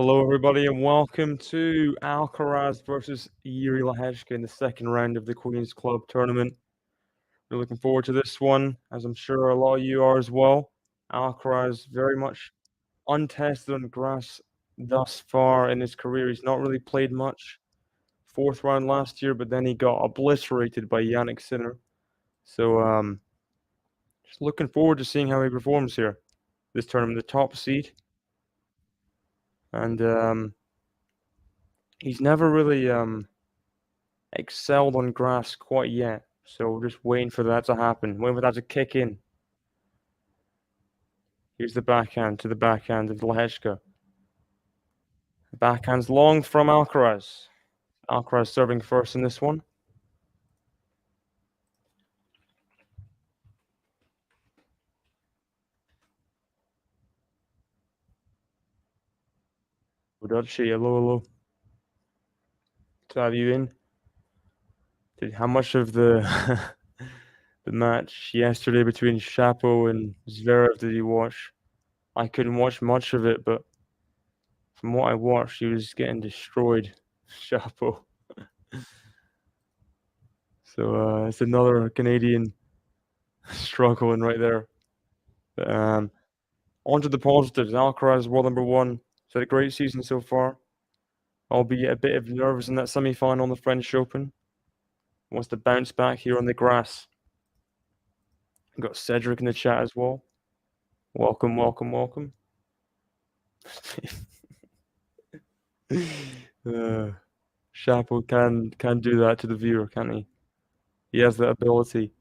Hello, everybody, and welcome to Alcaraz versus Jiri LEHECKA in the second round of the Queen's Club tournament. We're looking forward to this one, as I'm sure a lot of you are as well. Alcaraz very much untested on grass thus far in his career. He's not really played much. Fourth round last year, but then he got obliterated by Jannik Sinner. So, just looking forward to seeing how he performs here. This tournament, the top seed. And he's never really excelled on grass quite yet. So we're just waiting for that to happen, waiting for that to kick in. Here's the backhand to the backhand of LEHECKA. The backhand's long from Alcaraz. Alcaraz serving first in this one. Udachi, hello. To have you in. How much of the the match yesterday between Shapo and Zverev did you watch? I couldn't watch much of it, but from what I watched, he was getting destroyed, Shapo. So it's another Canadian struggling right there. But, on to the positives. Alcaraz, world number one. He's had a great season so far, albeit a bit of nerves in that semi-final on the French Open. Wants to bounce back here on the grass. We've got Cedric in the chat as well. Welcome. Chapo can do that to the viewer, can't he? He has that ability.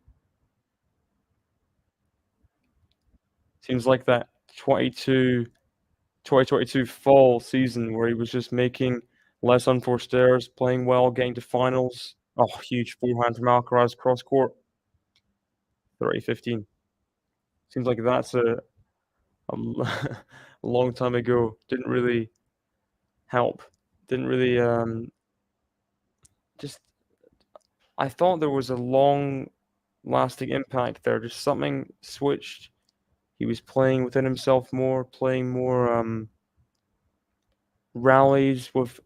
Seems like that 2022 fall season where he was just making less unforced errors, playing well, getting to finals. Oh, huge forehand from Alcaraz cross court. 30-15. Seems like that's a long time ago. Didn't really help. Didn't really just. I thought there was a long-lasting impact there. Just something switched. He was playing within himself more, playing more rallies with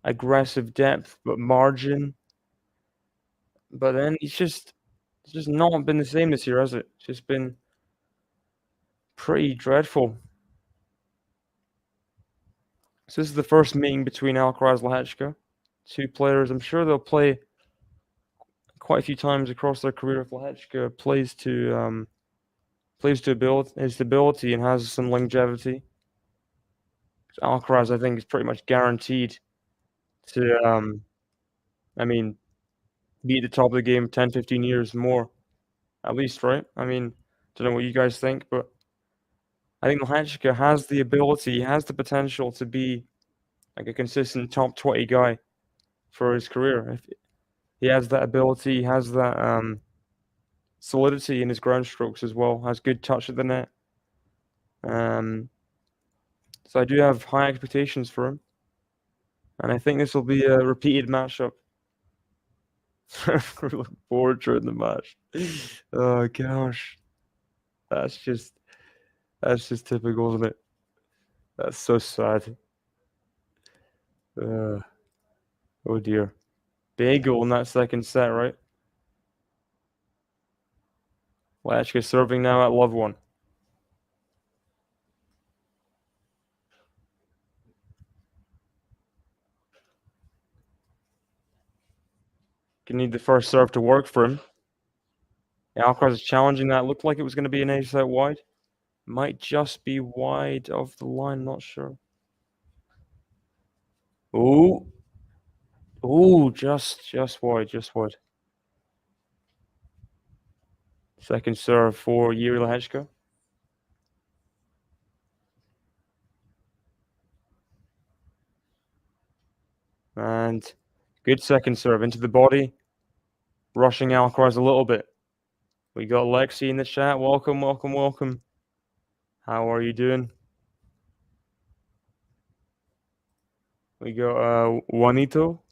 aggressive depth but margin. But then it's just not been the same this year, has it? It's just been pretty dreadful. So this is the first meeting between Alcaraz and LEHECKA. Two players. I'm sure they'll play quite a few times across their career if LEHECKA plays to his ability and has some longevity. Alcaraz, I think, is pretty much guaranteed to be at the top of the game 10, 15 years more, at least, right? I mean, don't know what you guys think, but I think LEHECKA has the ability, has the potential to be like a consistent top 20 guy for his career. If he has that ability, he has that solidity in his ground strokes as well, has good touch at the net. So I do have high expectations for him. And I think this will be a repeated matchup. We look forward during the match. Oh gosh. That's just typical, isn't it? That's so sad. Oh dear. Big goal in that second set, right? LEHECKA serving now at love one. Gonna need the first serve to work for him. Alcaraz is challenging that. Looked like it was going to be an ace out wide. Might just be wide of the line, not sure. Ooh, just wide. Second serve for Jiri LEHECKA. And good second serve into the body. Rushing Alcaraz a little bit. We got Lexi in the chat. Welcome. How are you doing? We got Juanito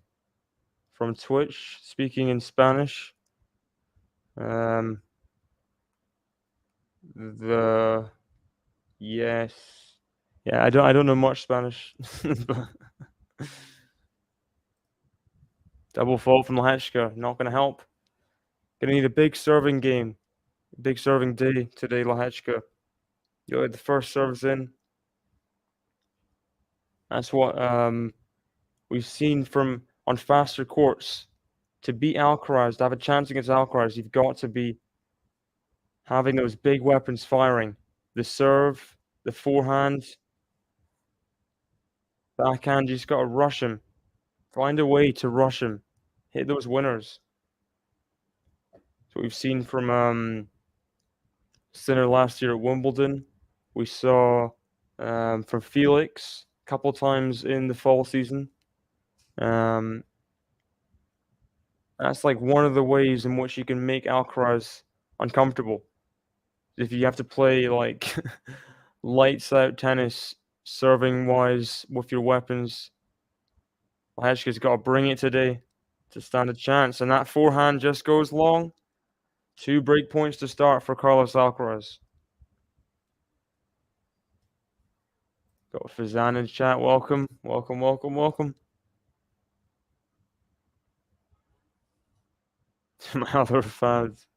from Twitch speaking in Spanish. Yes. Yeah, I don't know much Spanish. But double fault from LEHECKA, not gonna help. Gonna need a big serving game, big serving day today, LEHECKA. You get the first serves in. That's what we've seen from on faster courts. To beat Alcaraz, to have a chance against Alcaraz, you've got to be having those big weapons firing. The serve, the forehand, backhand, you just got to rush him. Find a way to rush him. Hit those winners. That's what we've seen from Sinner last year at Wimbledon. We saw from Felix a couple times in the fall season. Um, that's like one of the ways in which you can make Alcaraz uncomfortable. If you have to play like lights out tennis, serving wise with your weapons, LEHECKA's got to bring it today to stand a chance. And that forehand just goes long. 2 break points to start for Carlos Alcaraz. Got Fazan in chat. Welcome, welcome, welcome, welcome. My other fans.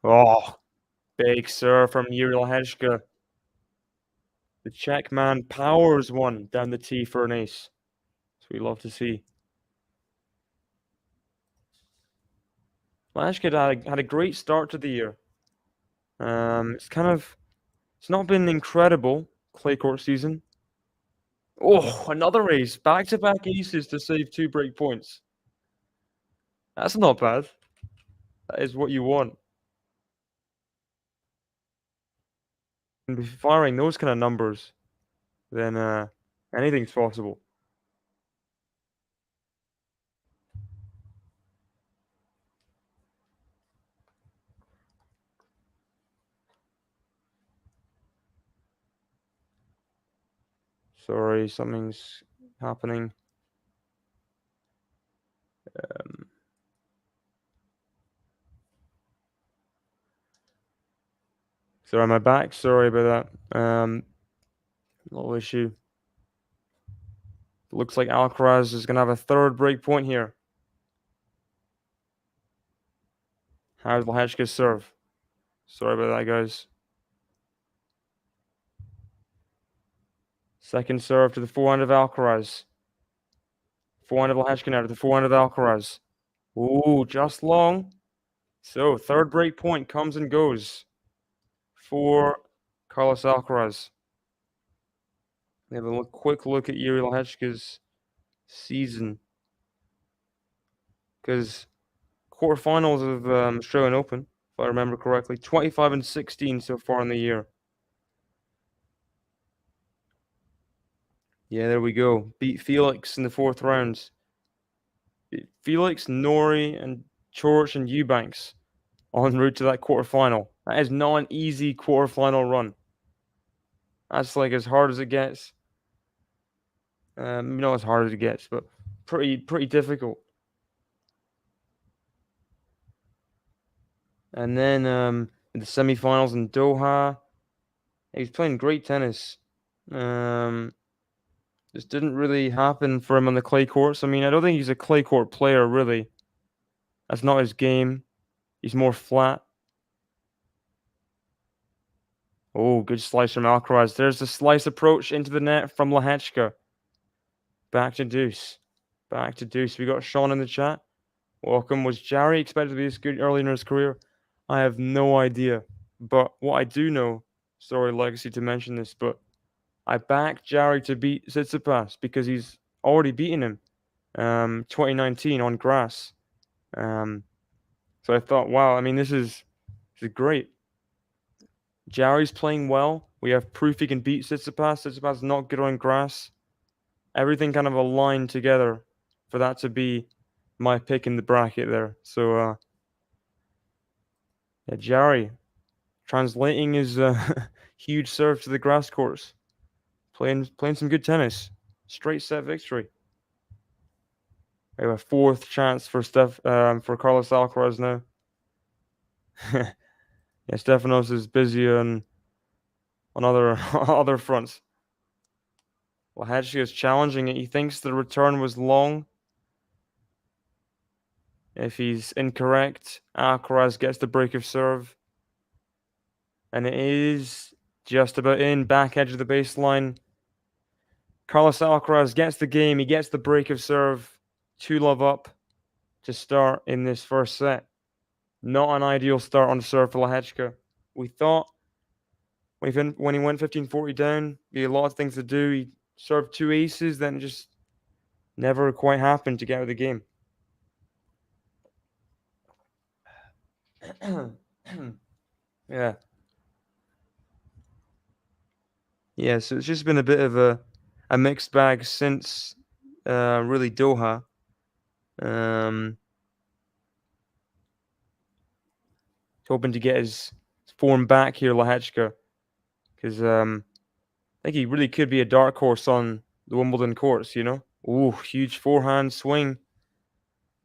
Oh, big serve from Jiri LEHECKA. The Czech man powers one down the tee for an ace. So we love to see. LEHECKA had a great start to the year. It's not been incredible clay court season. Oh, another ace. Back-to-back aces to save 2 break points. That's not bad. That is what you want. And if you're firing those kind of numbers, then anything's possible. Sorry, something's happening. Sorry, am I back? Sorry about that. Little issue. Looks like Alcaraz is going to have a 3rd break point here. How's LEHECKA's serve? Sorry about that, guys. 2nd serve to the forehand of Alcaraz. Forehand of LEHECKA now to the forehand of Alcaraz. Ooh, just long. So 3rd break point comes and goes for Carlos Alcaraz. Have a quick look at Jiri LEHECKA's season, because quarterfinals of Australian Open, if I remember correctly, 25-16 so far in the year. Yeah, there we go. Beat Felix in the 4th round. Beat Felix, Norrie, and Chorich and Eubanks en route to that quarterfinal. That is not an easy quarterfinal run. That's like as hard as it gets. Not as hard as it gets, but pretty difficult. And then in the semifinals in Doha, he's playing great tennis. This didn't really happen for him on the clay courts. I mean, I don't think he's a clay court player, really. That's not his game. He's more flat. Oh, good slice from Alcaraz. There's the slice approach into the net from LEHECKA. Back to deuce. Back to deuce. We got Sean in the chat. Welcome. Was Jiri expected to be this good early in his career? I have no idea. But what I do know, sorry, Legacy, to mention this, but I backed Jiri to beat Tsitsipas because he's already beaten him 2019 on grass. So I thought, wow, I mean, this is great. Jari's playing well. We have proof he can beat Tsitsipas. Tsitsipas is not good on grass. Everything kind of aligned together for that to be my pick in the bracket there. So, yeah, Jari translating his huge serve to the grass course. Playing some good tennis. Straight set victory. We have a 4th chance for for Carlos Alcaraz now. Yeah, Stefanos is busy on other other fronts. LEHECKA is challenging it. He thinks the return was long. If he's incorrect, Alcaraz gets the break of serve. And it is just about in, back edge of the baseline. Carlos Alcaraz gets the game. He gets the break of serve. 2-love up to start in this first set. Not an ideal start on serve for LEHECKA. We thought when he went 15-40 down, he had a lot of things to do. He served 2 aces, then just never quite happened to get out of the game. Yeah. Yeah, so it's just been a bit of a mixed bag since really Doha. Hoping to get his form back here, LEHECKA, because I think he really could be a dark horse on the Wimbledon courts, you know? Ooh, huge forehand swing.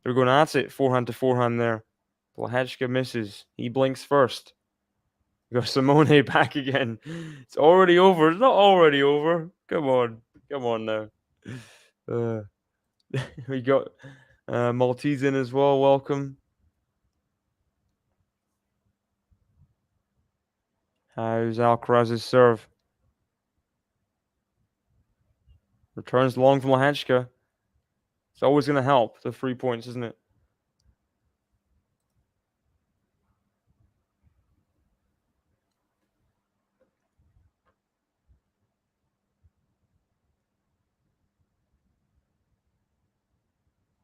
They're going at it, forehand to forehand there. LEHECKA misses. He blinks first. We got Simone back again. It's already over. It's not already over. Come on. Come on now. We got Maltese in as well. Welcome. How's Alcaraz's serve? Returns long from LEHECKA. It's always going to help, the 3 points, isn't it?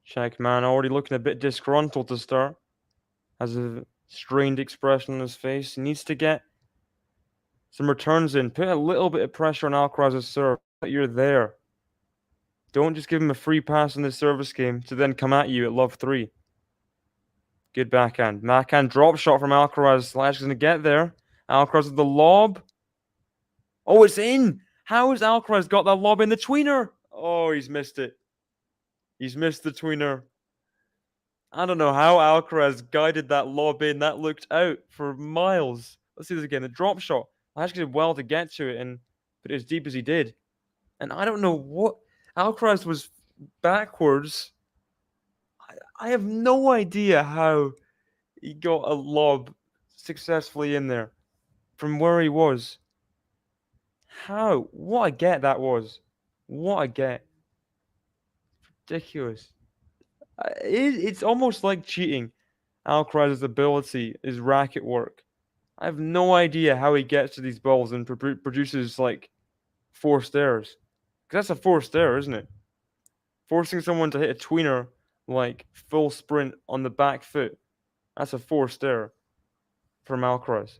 Check man already looking a bit disgruntled to start. Has a strained expression on his face. He needs to get some returns in. Put a little bit of pressure on Alcaraz's serve. You're there. Don't just give him a free pass in this service game to then come at you at love 3. Good backhand. Backhand drop shot from Alcaraz. LEHECKA's going to get there. Alcaraz with the lob. Oh, it's in. How has Alcaraz got that lob in the tweener? Oh, he's missed it. He's missed the tweener. I don't know how Alcaraz guided that lob in. That looked out for miles. Let's see this again. The drop shot. LEHECKA did well to get to it and put it as deep as he did. And I don't know what Alcaraz was backwards. I have no idea how he got a lob successfully in there from where he was. How? What a get that was. What a get. Ridiculous. It's almost like cheating. Alcaraz's ability, his racket work. I have no idea how he gets to these balls and produces like forced errors. Because that's a forced error, isn't it? Forcing someone to hit a tweener like full sprint on the back foot. That's a forced error from Alcaraz.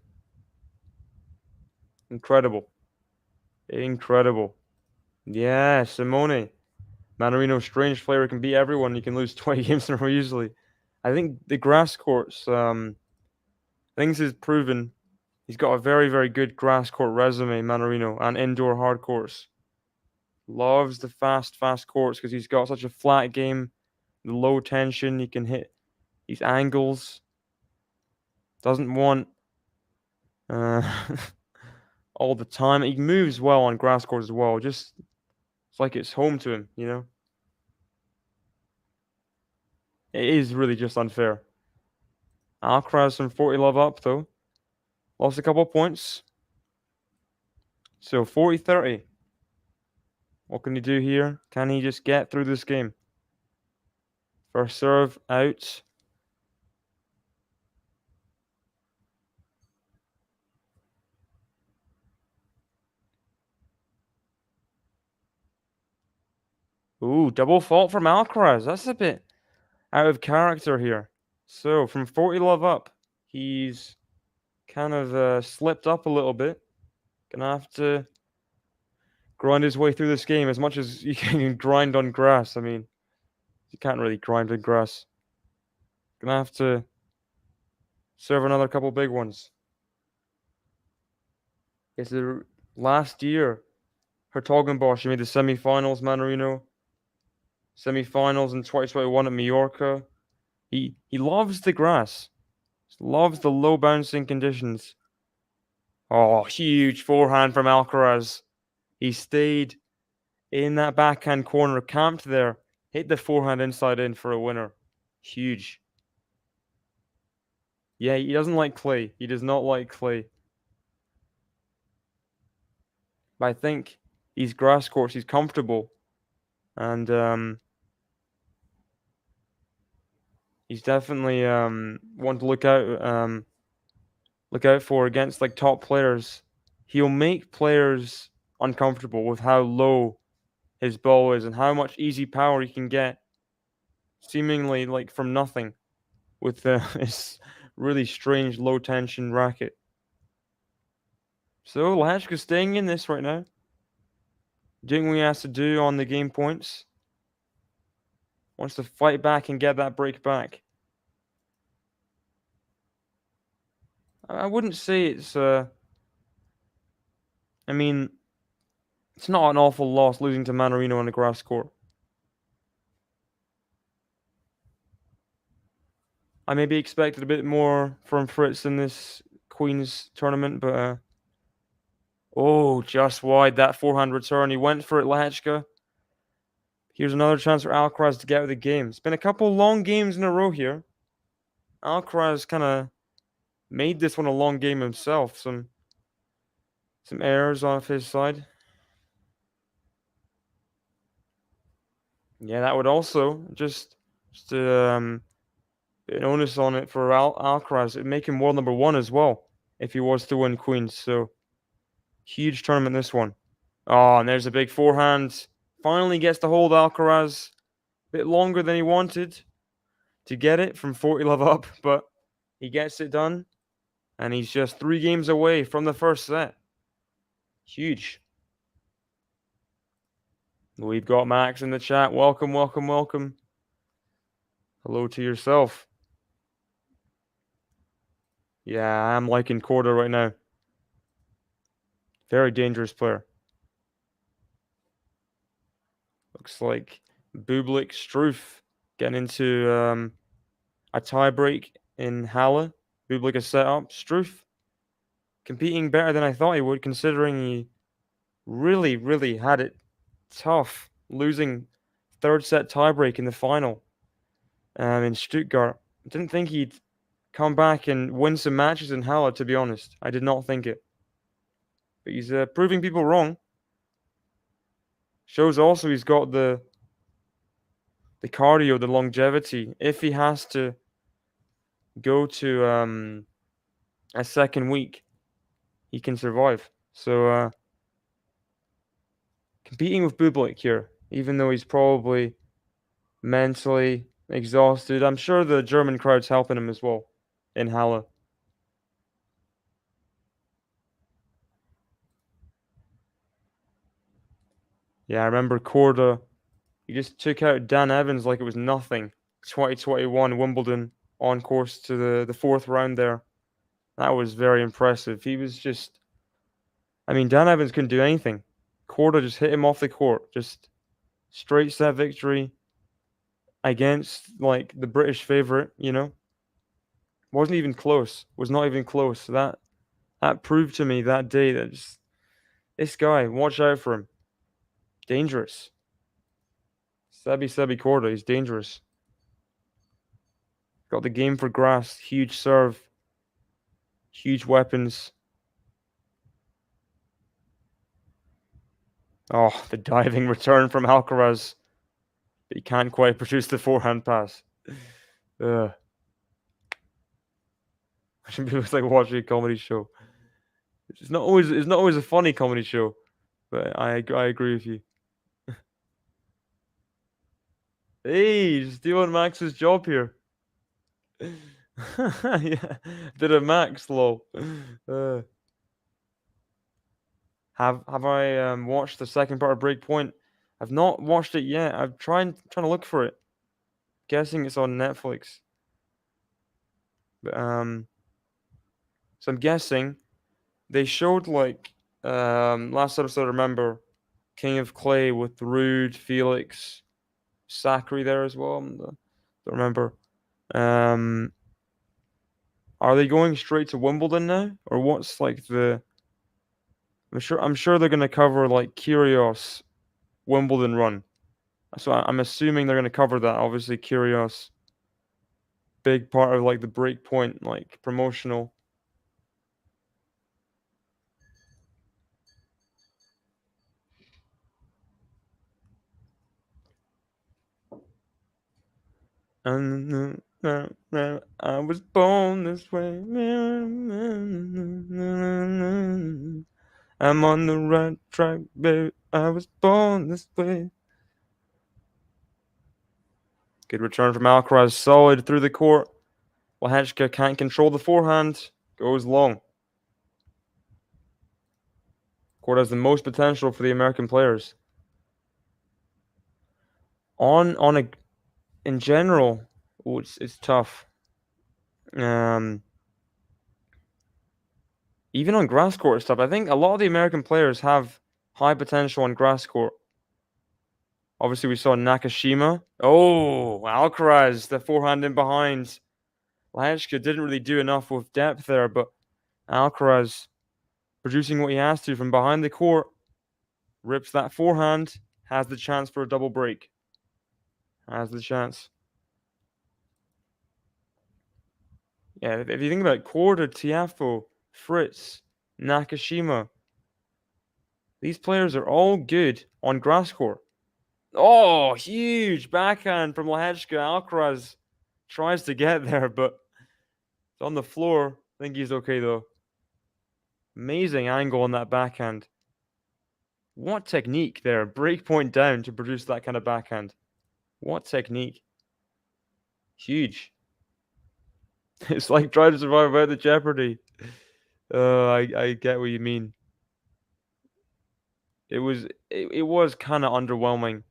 Incredible. Incredible. Yeah, Simone. Mannarino, strange player, can beat everyone. He can lose 20 games in a row easily. I think the grass courts, things is proven. He's got a very, very good grass court resume, Mannarino, and indoor hard courts. Loves the fast courts because he's got such a flat game. The low tension, he can hit these angles. Doesn't want all the time. He moves well on grass courts as well. Just it's like it's home to him, you know? It is really just unfair. Alcaraz from 40-love up, though. Lost a couple of points. So 40-30. What can he do here? Can he just get through this game? First serve out. Ooh, double fault from Alcaraz. That's a bit out of character here. So from 40-love up, he's kind of slipped up a little bit. Gonna have to grind his way through this game as much as you can grind on grass. I mean, you can't really grind on grass. Gonna have to serve another couple big ones. It's the last year, Hertogenbosch made the semifinals, Mannarino. Semifinals in 2021 at Mallorca. He loves the grass. Loves the low bouncing conditions. Oh, huge forehand from Alcaraz. He stayed in that backhand corner, camped there, hit the forehand inside in for a winner. Huge. Yeah, he doesn't like clay. He does not like clay. But I think he's grass courts. He's comfortable, and he's definitely one to look out for against like top players. He'll make players uncomfortable with how low his ball is and how much easy power he can get, seemingly like from nothing, with his really strange low tension racket. So LEHECKA's staying in this right now, doing what he has to do on the game points. Wants to fight back and get that break back. I wouldn't say it's I mean, it's not an awful loss losing to Manarino on the grass court. I maybe expected a bit more from Fritz in this Queen's tournament, but oh, just wide that forehand return. He went for it, LEHECKA. Here's another chance for Alcaraz to get out of the game. It's been a couple long games in a row here. Alcaraz kind of made this one a long game himself. Some errors off his side. Yeah, that would also just an onus on it for Alcaraz. It'd make him world number 1 as well if he was to win Queens. So huge tournament this one. Oh, and there's a big forehand. Finally gets to hold Alcaraz. A bit longer than he wanted to get it from 40 love up, but he gets it done. And he's just 3 games away from the first set. Huge. We've got Max in the chat. Welcome, welcome, welcome. Hello to yourself. Yeah, I'm liking Korda right now. Very dangerous player. Looks like Bublik Struff getting into a tiebreak in Halle. Bublik is set up. Struff competing better than I thought he would, considering he really, really had it tough, losing third set tiebreak in the final in Stuttgart. I didn't think he'd come back and win some matches in Halle, to be honest. I did not think it. But he's proving people wrong. Shows also he's got the cardio, the longevity. If he has to go to a second week, he can survive. So competing with Bublik here, even though he's probably mentally exhausted. I'm sure the German crowd's helping him as well in Halle. Yeah, I remember Korda. He just took out Dan Evans like it was nothing. 2021 Wimbledon on course to the 4th round there. That was very impressive. He was just, I mean, Dan Evans couldn't do anything. Korda just hit him off the court. Just straight set victory against like the British favorite, you know. Wasn't even close. Was not even close. That proved to me that day that just, this guy, watch out for him. Dangerous. Sebi Korda, he's dangerous. Got the game for grass. Huge serve. Huge weapons. Oh, the diving return from Alcaraz. But he can't quite produce the forehand pass. Ugh. I should be like watching a comedy show. It's not always a funny comedy show, but I agree with you. Hey, just doing Max's job here. Yeah, did a Max lol. Have I watched the second part of Breakpoint? I've not watched it yet. I'm trying to look for it. Guessing it's on Netflix. But so I'm guessing they showed like last episode. I remember King of Clay with Rude, Felix, Sakri there as well. Don't remember. Are they going straight to Wimbledon now, or what's like the? I'm sure they're gonna cover like Kyrgios Wimbledon run. So I'm assuming they're gonna cover that. Obviously, Kyrgios, big part of like the breakpoint like promotional. And I was born this way. I'm on the right track, baby. I was born this way. Good return from Alcaraz. Solid through the court. LEHECKA can't control the forehand. Goes long. Court has the most potential for the American players. In general, it's tough. Even on grass court stuff, I think a lot of the American players have high potential on grass court. Obviously, we saw Nakashima. Oh, Alcaraz, the forehand in behind. LEHECKA didn't really do enough with depth there, but Alcaraz producing what he has to from behind the court, rips that forehand, has the chance for a double break. Has the chance. Yeah, if you think about it, Korda, Tiafoe, Fritz, Nakashima, these players are all good on grass court. Oh, huge backhand from LEHECKA. Alcaraz tries to get there, but it's on the floor. I think he's okay, though. Amazing angle on that backhand. What technique there. Breakpoint down to produce that kind of backhand. What technique. Huge. It's like trying to survive without the jeopardy. I get what you mean. It was kind of underwhelming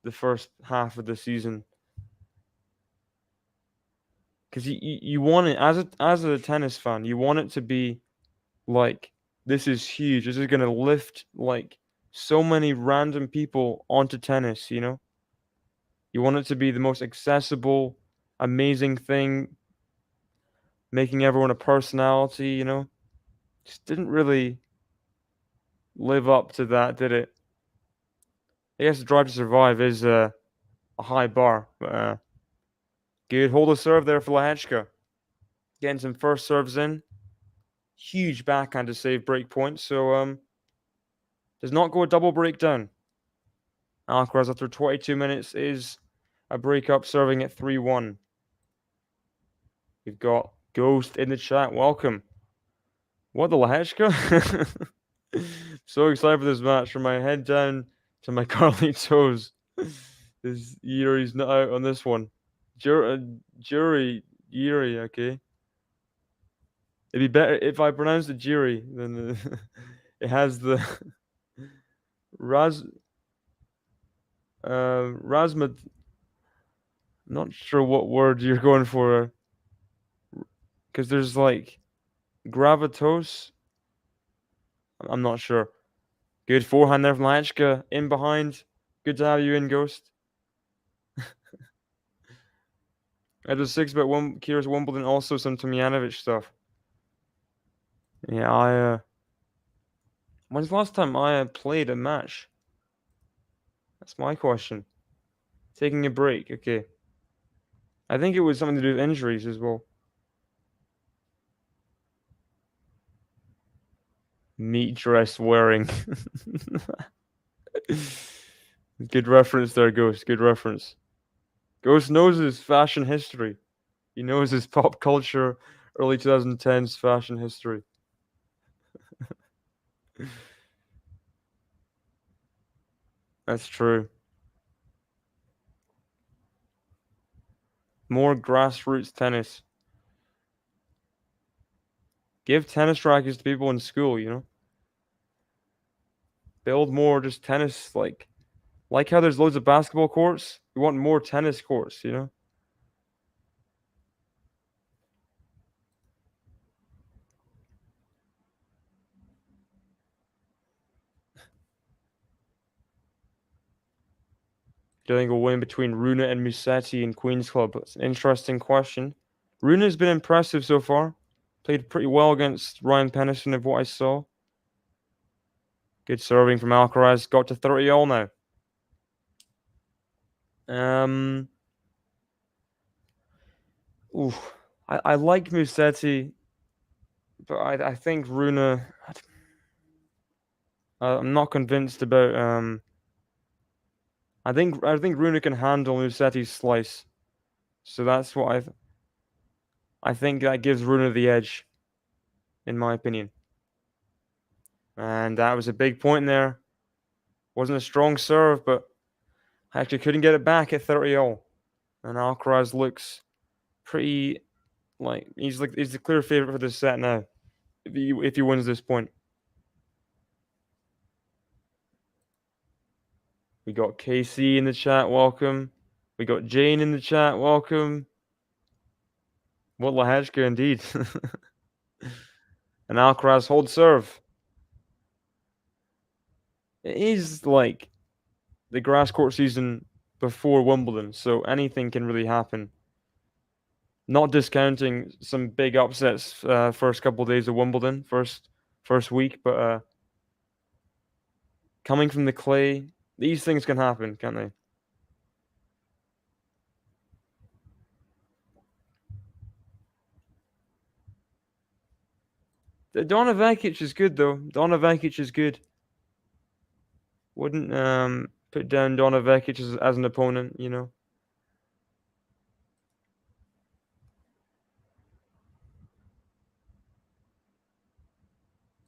the first half of the season. Because you want it as a tennis fan, you want it to be like, this is huge. This is gonna lift like so many random people onto tennis, you know? You want it to be the most accessible, amazing thing, making everyone a personality, you know? Just didn't really live up to that, did it? I guess the Drive to Survive is a high bar, but good hold of serve there for LEHECKA. Getting some first serves in. Huge backhand to save break point, so does not go a double breakdown. Alcaraz after 22 minutes is a breakup, serving at 3-1. We've got Ghost in the chat. Welcome. What, the LEHECKA? So excited for this match. From my head down to my curly toes. This Jiri's not out on this one. Jiri, okay. It'd be better if I pronounced it Jiri than it has the Raz Razmat. Not sure what word you're going for, because there's like gravitos. I'm not sure. Good forehand there from LEHECKA. In behind. Good to have you in, Ghost. I was 6 about Kyrgios Wimbledon, also some Tomjanovic stuff. Yeah, when's the last time I played a match? That's my question. Taking a break, okay. I think it was something to do with injuries as well. Meat dress wearing. Good reference there, Ghost. Good reference. Ghost knows his fashion history. He knows his pop culture, early 2010s fashion history. That's true. More grassroots tennis. Give tennis rackets to people in school, you know? Build more just tennis, like how there's loads of basketball courts. We want more tennis courts, you know? Do you think we'll win between Runa and Musetti in Queen's Club? That's an interesting question. Rune's been impressive so far. Played pretty well against Ryan Pennison of what I saw. Good serving from Alcaraz. Got to 30 all now. Oof. I like Musetti, but I think Rune. I'm not convinced about. I think Rune can handle Musetti's slice, so that's what I think that gives Rune the edge, in my opinion. And that was a big point there. Wasn't a strong serve, but I actually couldn't get it back at 30 all. And Alcaraz looks pretty he's the clear favorite for this set now. If he wins this point. We got KC in the chat, welcome. We got Jane in the chat, welcome. What LEHECKA indeed. And Alcaraz hold serve. It is like the grass court season before Wimbledon, so anything can really happen. Not discounting some big upsets first couple of days of Wimbledon, first week, but coming from the clay, these things can happen, can't they? Donna Vekic is good though. Donna Vekic is good. Wouldn't put down Donna Vekic as an opponent, you know.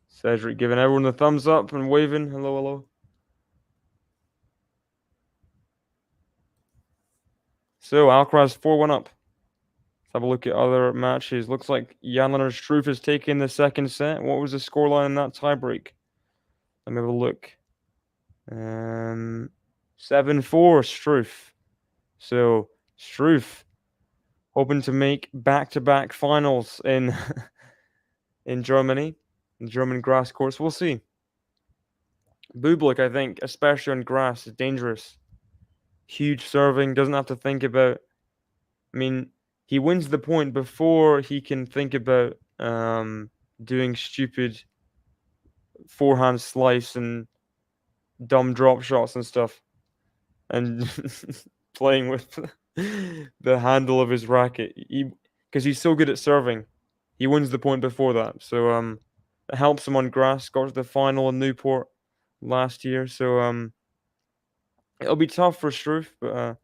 Cedric giving everyone the thumbs up and waving. Hello, hello. So Alcaraz 4-1 up. Let's have a look at other matches. Looks like Jan-Lennard Struff is taking the second set. What was the scoreline in that tiebreak? Let me have a look. 7-4 Struff. So Struff hoping to make back-to-back finals in in Germany, in German grass courts. We'll see. Bublik, I think, especially on grass, is dangerous. Huge serving, doesn't have to think about. I mean, he wins the point before he can think about doing stupid forehand slice and dumb drop shots and stuff, and playing with the handle of his racket. Because he's so good at serving, he wins the point before that. So it helps him on grass. Got to the final in Newport last year, so it'll be tough for Struff, but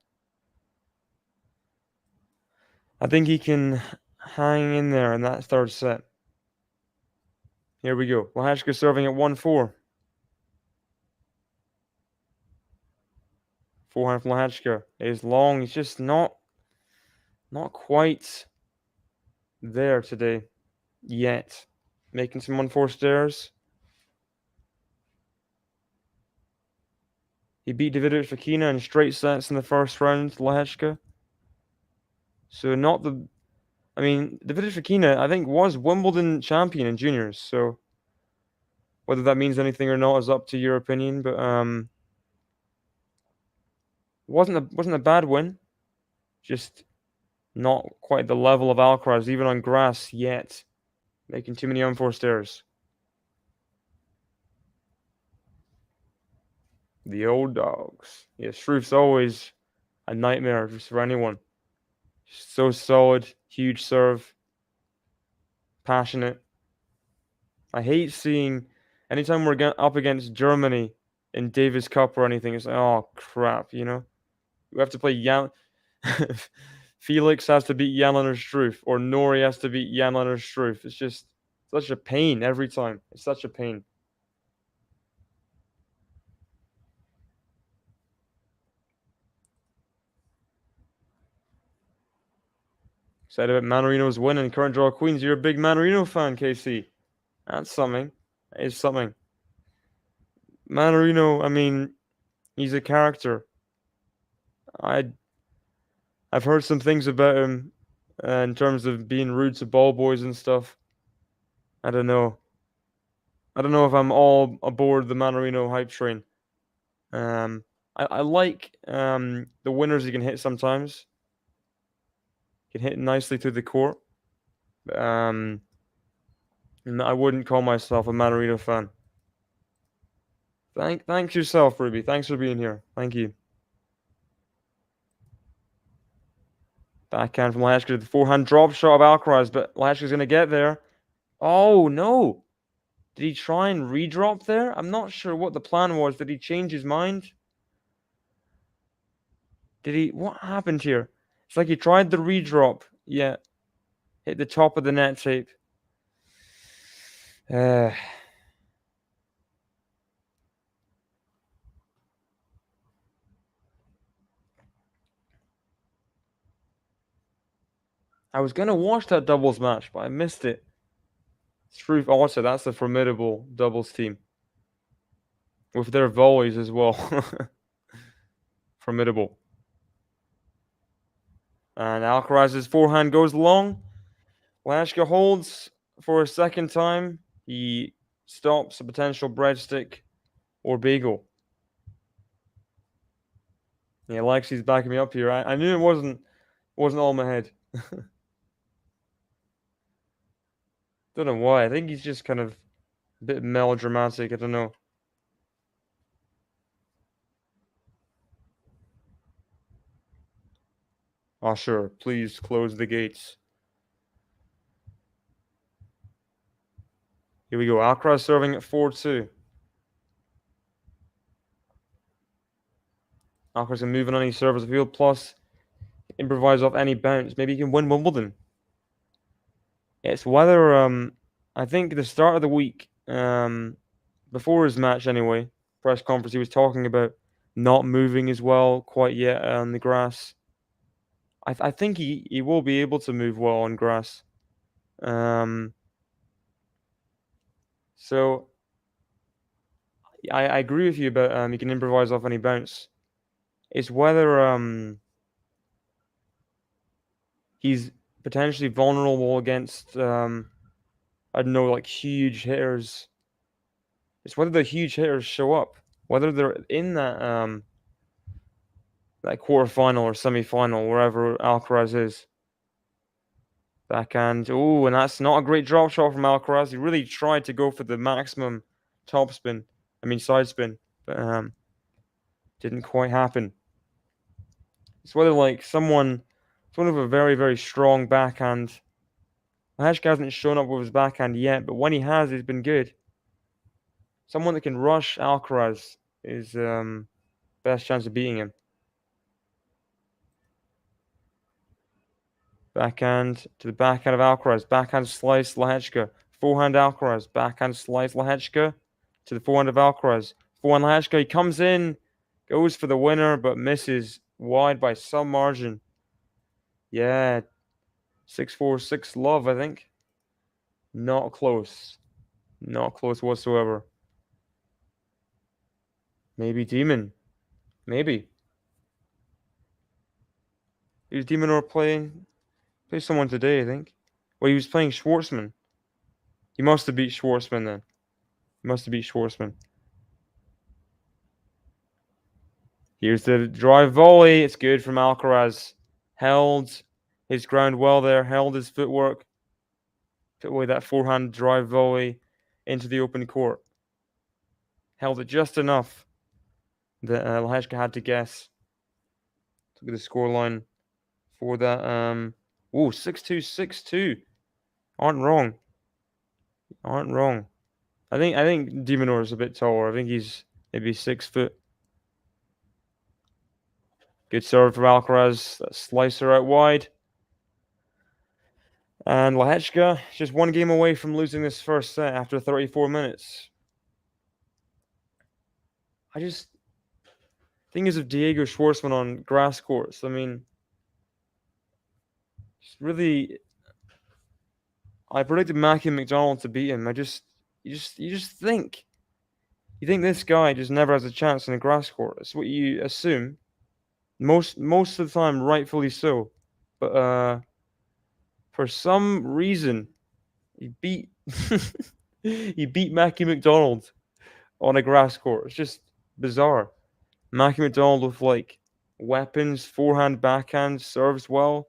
I think he can hang in there in that third set. Here we go. LEHECKA serving at 1-4. Forehand from LEHECKA is long. He's just not quite there today yet. Making some 1-4 stairs. He beat Davidovich Fokina in straight sets in the first round, LEHECKA. So not the... I mean, Davidovich Fokina, I think, was Wimbledon champion in juniors. So whether that means anything or not is up to your opinion. But wasn't a bad win. Just not quite the level of Alcaraz, even on grass yet. Making too many on-4 stairs. The old dogs. Yeah, Struff's always a nightmare just for anyone. So solid, huge serve, passionate. I hate seeing anytime we're up against Germany in Davis Cup or anything. It's like, oh crap, you know. We have to play Felix has to beat Jan-Lennard Struff, or Nori has to beat Jan-Lennard Struff. It's just such a pain every time. It's such a pain. Excited about Manarino's win and current draw queens. You're a big Manarino fan, KC. That's something. That is something. Manarino, I mean, he's a character. I've heard some things about him in terms of being rude to ball boys and stuff. I don't know. I don't know if I'm all aboard the Manarino hype train. I like the winners he can hit sometimes. Can hit nicely through the court. And I wouldn't call myself a Manarino fan. Thanks yourself, Ruby. Thanks for being here. Thank you. Backhand from LEHECKA to the forehand drop shot of Alcaraz, but LEHECKA's going to get there. Oh, no. Did he try and redrop there? I'm not sure what the plan was. Did he change his mind? Did he? What happened here? It's like he tried the redrop. Yeah. Hit the top of the net tape. I was going to watch that doubles match, but I missed it. Truth also, that's a formidable doubles team. With their volleys as well. Formidable. And Alcaraz's forehand goes long. LEHECKA holds for a second time. He stops a potential breadstick or bagel. Yeah, Lexi's backing me up here. I knew it wasn't all in my head. Don't know why. I think he's just kind of a bit melodramatic. I don't know. Oh, sure. Please close the gates. Here we go. Alcaraz serving at 4-2. Alcaraz can move on any serve as a field, plus improvise off any bounce. Maybe he can win Wimbledon. It's whether I think the start of the week, before his match anyway, press conference, he was talking about not moving as well quite yet on the grass. I think he will be able to move well on grass. So I agree with you about he can improvise off any bounce. It's whether he's potentially vulnerable against I don't know, like huge hitters. It's whether the huge hitters show up, whether they're in that quarterfinal or semifinal, wherever Alcaraz is. Backhand. Oh, and that's not a great drop shot from Alcaraz. He really tried to go for the maximum top spin. I mean side spin, but didn't quite happen. It's whether like someone with a very, very strong backhand. LEHECKA hasn't shown up with his backhand yet, but when he has, he's been good. Someone that can rush Alcaraz is best chance of beating him. Backhand to the backhand of Alcaraz. Backhand slice LEHECKA. Forehand Alcaraz. Backhand slice LEHECKA to the forehand of Alcaraz. Forehand LEHECKA. He comes in, goes for the winner, but misses wide by some margin. Yeah, 6-4, 6-love, I think. Not close. Not close whatsoever. Maybe Demon. Maybe. Is Demon or playing? Play someone today, I think. Well, he was playing Schwartzman. He must have beat Schwartzman then. He must have beat Schwartzman. Here's the drive volley. It's good from Alcaraz. Held his ground well there. Held his footwork. Put away that forehand drive volley into the open court. Held it just enough that LEHECKA had to guess. Look at the scoreline for that. 6-2, 6-2. Aren't wrong. I think Demonor is a bit taller. I think he's maybe 6 foot. Good serve from Alcaraz. That slicer out wide. And LEHECKA just one game away from losing this first set after 34 minutes. I just think of Diego Schwartzman on grass courts. I mean, just really, I predicted Mackie McDonald to beat him. You just think this guy just never has a chance in a grass court. That's what you assume. Most of the time, rightfully so. But for some reason, he beat Mackie McDonald on a grass court. It's just bizarre. Mackie McDonald with like weapons, forehand, backhand, serves well.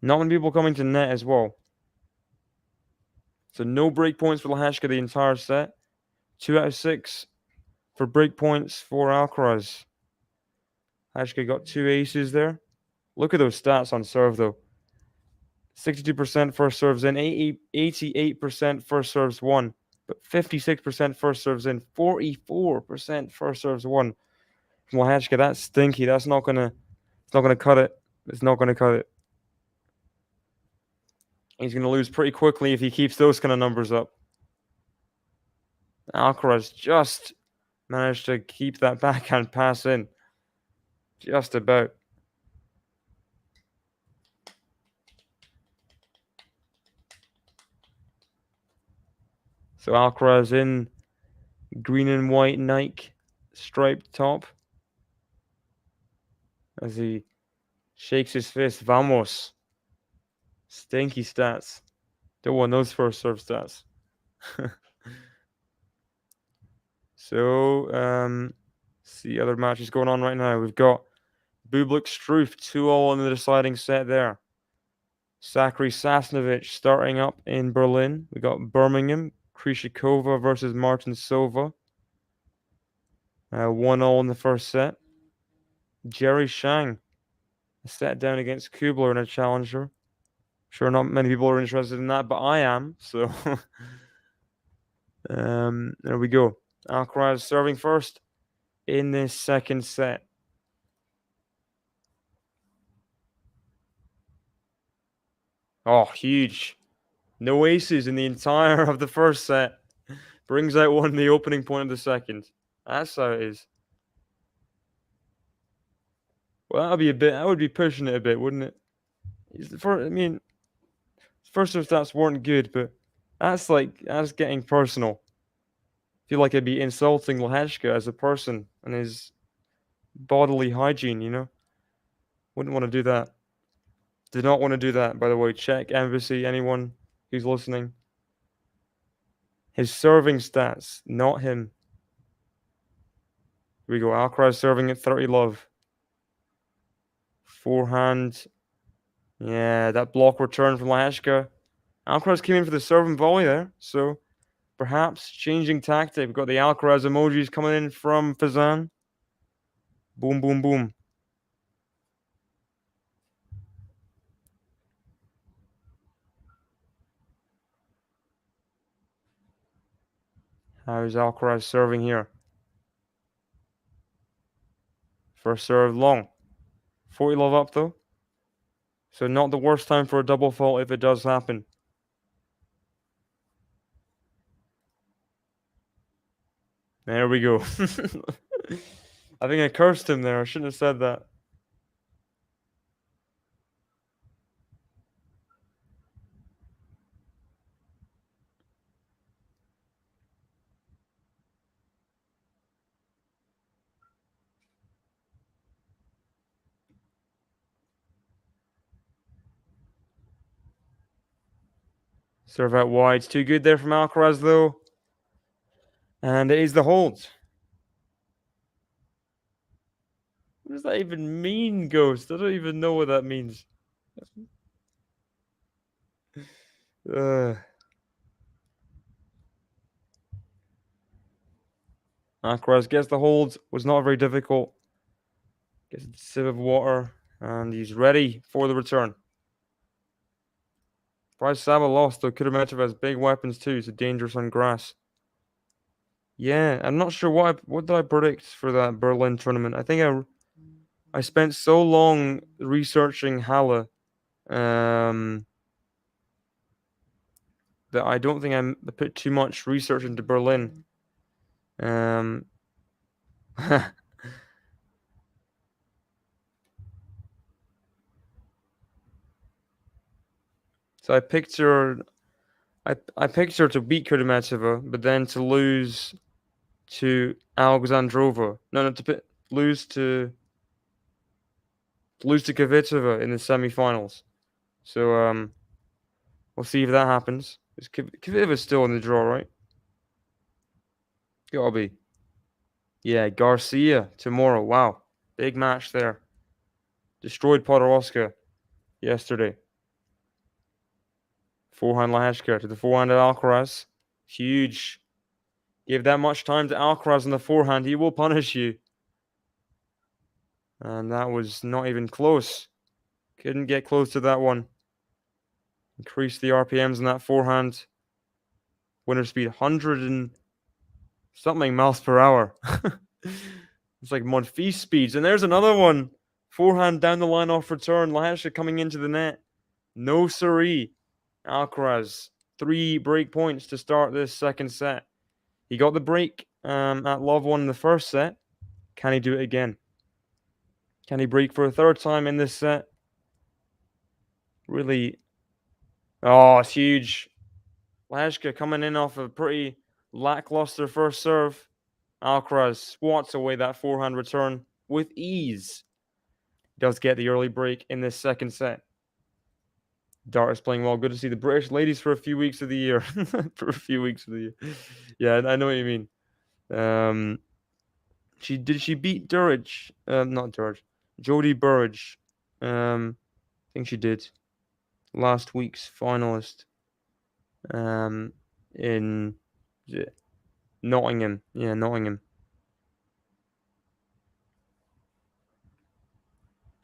Not many people coming to net as well. So no break points for LEHECKA the entire set. 2 out of 6 for break points for Alcaraz. LEHECKA got 2 aces there. Look at those stats on serve though. 62% first serves in, 88% first serves won, but 56% first serves in, 44% first serves won. From LEHECKA, that's stinky. It's not gonna cut it. It's not gonna cut it. He's gonna lose pretty quickly if he keeps those kind of numbers up. Alcaraz just managed to keep that backhand pass in. Just about. So Alcaraz in green and white Nike striped top as he shakes his fist. Vamos. Stinky stats. Don't want those first serve stats. So, see other matches going on right now. We've got Bublik Struff 2-all in the deciding set there. Sakari Sasnovich starting up in Berlin. We got Birmingham, Krishikova versus Martin Silva. 1-all in the first set. Jerry Shang, a set down against Kubler in a challenger. Sure, not many people are interested in that, but I am. So, there we go. Alcaraz serving first in this second set. Oh, huge. No aces in the entire of the first set. Brings out one in the opening point of the second. That's how it is. Well, that would be pushing it a bit, wouldn't it? I mean, first serve stats weren't good, but that's getting personal. I feel like it'd be insulting LEHECKA as a person and his bodily hygiene, you know? Wouldn't want to do that. Did not want to do that, by the way. Czech embassy, anyone who's listening. His serving stats, not him. Here we go. Alcaraz serving at 30 love. Forehand. Yeah, that block return from LEHECKA. Alcaraz came in for the serving volley there, so perhaps changing tactic. We've got the Alcaraz emojis coming in from Fazan. Boom, boom, boom. How is Alcaraz serving here? First serve long. 40 love up though. So not the worst time for a double fault if it does happen. There we go. I think I cursed him there. I shouldn't have said that. Serve out wide. It's too good there from Alcaraz though. And it is the hold. What does that even mean, Ghost? I don't even know what that means. Alcaraz gets the hold. Was not very difficult. Gets a sip of water. And he's ready for the return. Bryce Saba lost, though Kudermetov has big weapons too, so dangerous on grass. Yeah, I'm not sure what did I predict for that Berlin tournament. I think I spent so long researching Halle that I don't think I put too much research into Berlin. So I picked her to beat Kudermetova, but then to lose to Alexandrova. No, lose to Kvitova in the semi-finals. So we'll see if that happens. Kvitova's still in the draw, right? Gotta be. Yeah, Garcia tomorrow. Wow, big match there. Destroyed Podoroska yesterday. Forehand LEHECKA to the forehand of Alcaraz. Huge. Give that much time to Alcaraz on the forehand, he will punish you. And that was not even close. Couldn't get close to that one. Increase the RPMs on that forehand. Winner speed 100 and something miles per hour. It's like Monfils speeds. And there's another one. Forehand down the line off return. LEHECKA coming into the net. No siree. Alcaraz. 3 break points to start this second set. He got the break at love 1 in the first set. Can he do it again? Can he break for a third time in this set? Really. Oh, it's huge. LEHECKA coming in off a pretty lackluster first serve. Alcaraz swats away that forehand return with ease. Does get the early break in this second set. Dart is playing well. Good to see the British ladies for a few weeks of the year. For a few weeks of the year. Yeah, I know what you mean. She beat Durridge? Not Durridge. Jodie Burridge. I think she did. Last week's finalist. In Nottingham. Yeah, Nottingham.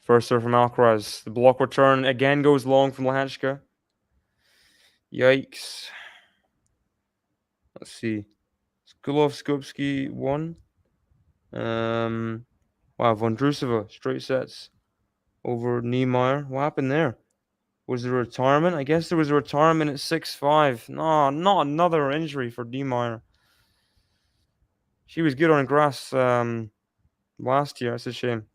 First serve from Alcaraz. The block return again goes long from LEHECKA. Yikes. Let's see. Skupski won. Wow, Vondrousova, straight sets over Niemeyer. What happened there? Was there a retirement? I guess there was a retirement at 6-5. No, not another injury for Niemeyer. She was good on grass last year. That's a shame.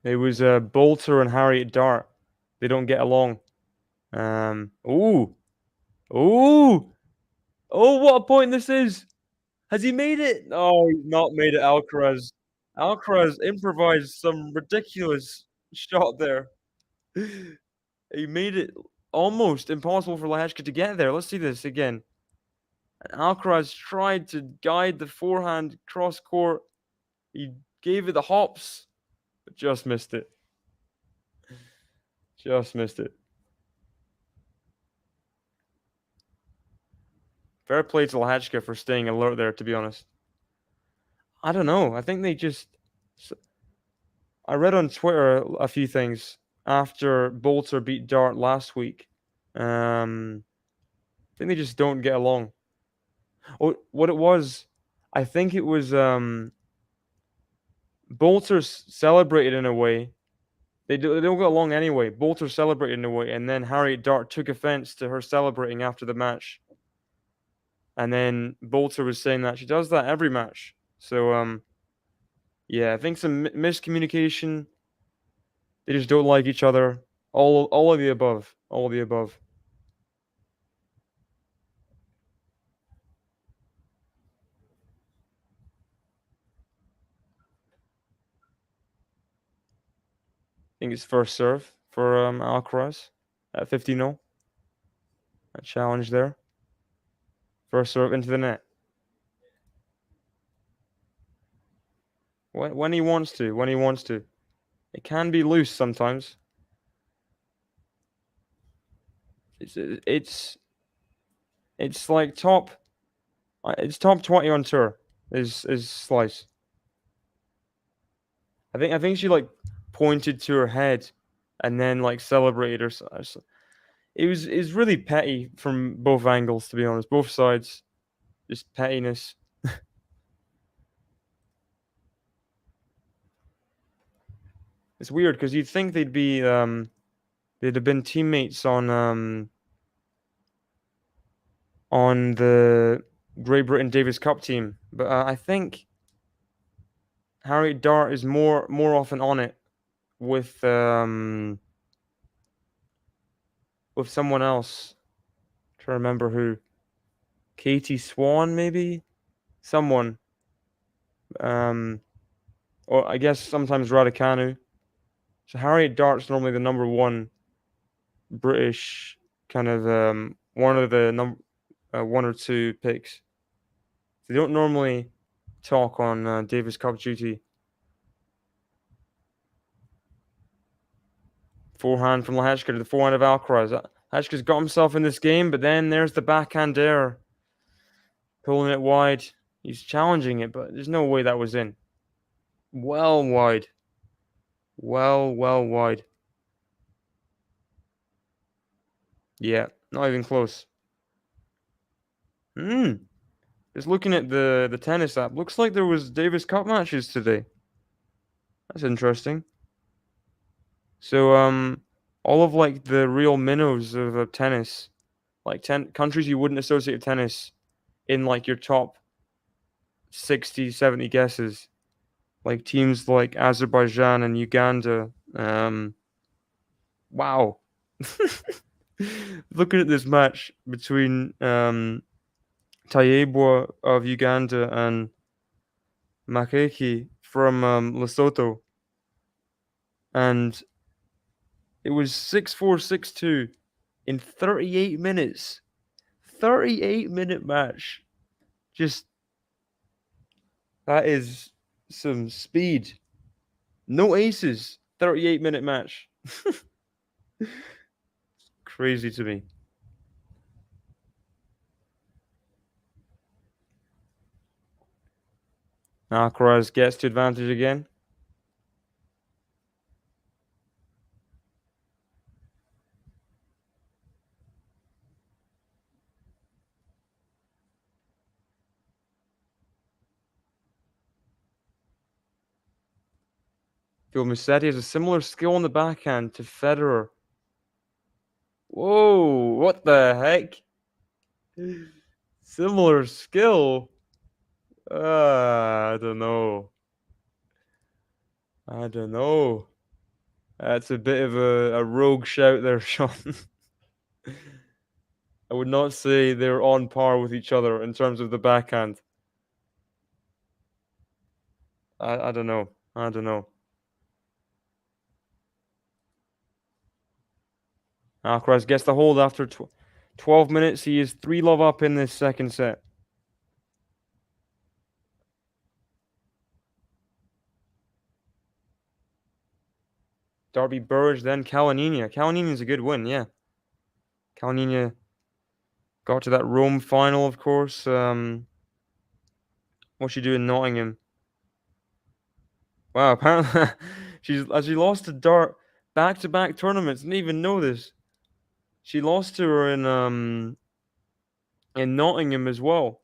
It was Bolter and Harriet Dart. They don't get along. Ooh. Ooh. Oh, what a point this is. Has he made it? Oh, he's not made it, Alcaraz. Alcaraz improvised some ridiculous shot there. He made it almost impossible for LEHECKA to get there. Let's see this again. And Alcaraz tried to guide the forehand cross court. He gave it the hops, but just missed it. Just missed it. Fair play to LEHECKA for staying alert there, to be honest. I don't know. I think they just... I read on Twitter a few things after Bolter beat Dart last week. I think they just don't get along. Oh, what it was, I think it was Bolter celebrated in a way. They don't get along anyway. Bolter celebrated in a way, and then Harriet Dart took offense to her celebrating after the match. And then Bolter was saying that she does that every match. So yeah, I think some miscommunication. They just don't like each other. All of the above. All of the above. I think it's first serve for Alcaraz at 50-0. A challenge there. First serve into the net. When he wants to. When he wants to. It can be loose sometimes. It's like top. It's top 20 on tour. Is slice. I think she like pointed to her head, and then like celebrated her. It was really petty from both angles, to be honest. Both sides, just pettiness. It's weird because you'd think they'd have been teammates on the Great Britain Davis Cup team, but I think Harriet Dart is more often on it with someone else. I'm trying to remember who. Katie Swan, maybe? Someone. Or I guess sometimes Raducanu. So Harriet Dart's normally the number one British kind of one of the one or two picks. They don't normally talk on Davis Cup duty. Forehand from LEHECKA to the forehand of Alcaraz. LEHECKA's got himself in this game, but then there's the backhand there. Pulling it wide. He's challenging it, but there's no way that was in. Well wide. Well wide. Yeah, not even close. Just looking at the tennis app, looks like there was Davis Cup matches today. That's interesting. So all of like the real minnows of tennis, like 10 countries you wouldn't associate with tennis in like your top 60, 70 guesses, like teams like Azerbaijan and Uganda. Wow. Looking at this match between Tayebwa of Uganda and Makeki from Lesotho, and it was 6-4, 6-2 in 38 minutes. 38-minute match. Just that is some speed. No aces. 38-minute match. Crazy to me. Alcaraz gets to advantage again. Phil Musetti has a similar skill on the backhand to Federer. Whoa, what the heck? Similar skill? I don't know. I don't know. That's a bit of a rogue shout there, Sean. I would not say they're on par with each other in terms of the backhand. I don't know. I don't know. Alcaraz gets the hold after 12 minutes. He is 3-love up in this second set. Darby Burge, then Kalinina. Kalinina's a good win, yeah. Kalinina got to that Rome final, of course. What's she do in Nottingham? Wow, apparently she lost to Dart back-to-back tournaments. Didn't even know this. She lost to her in Nottingham as well.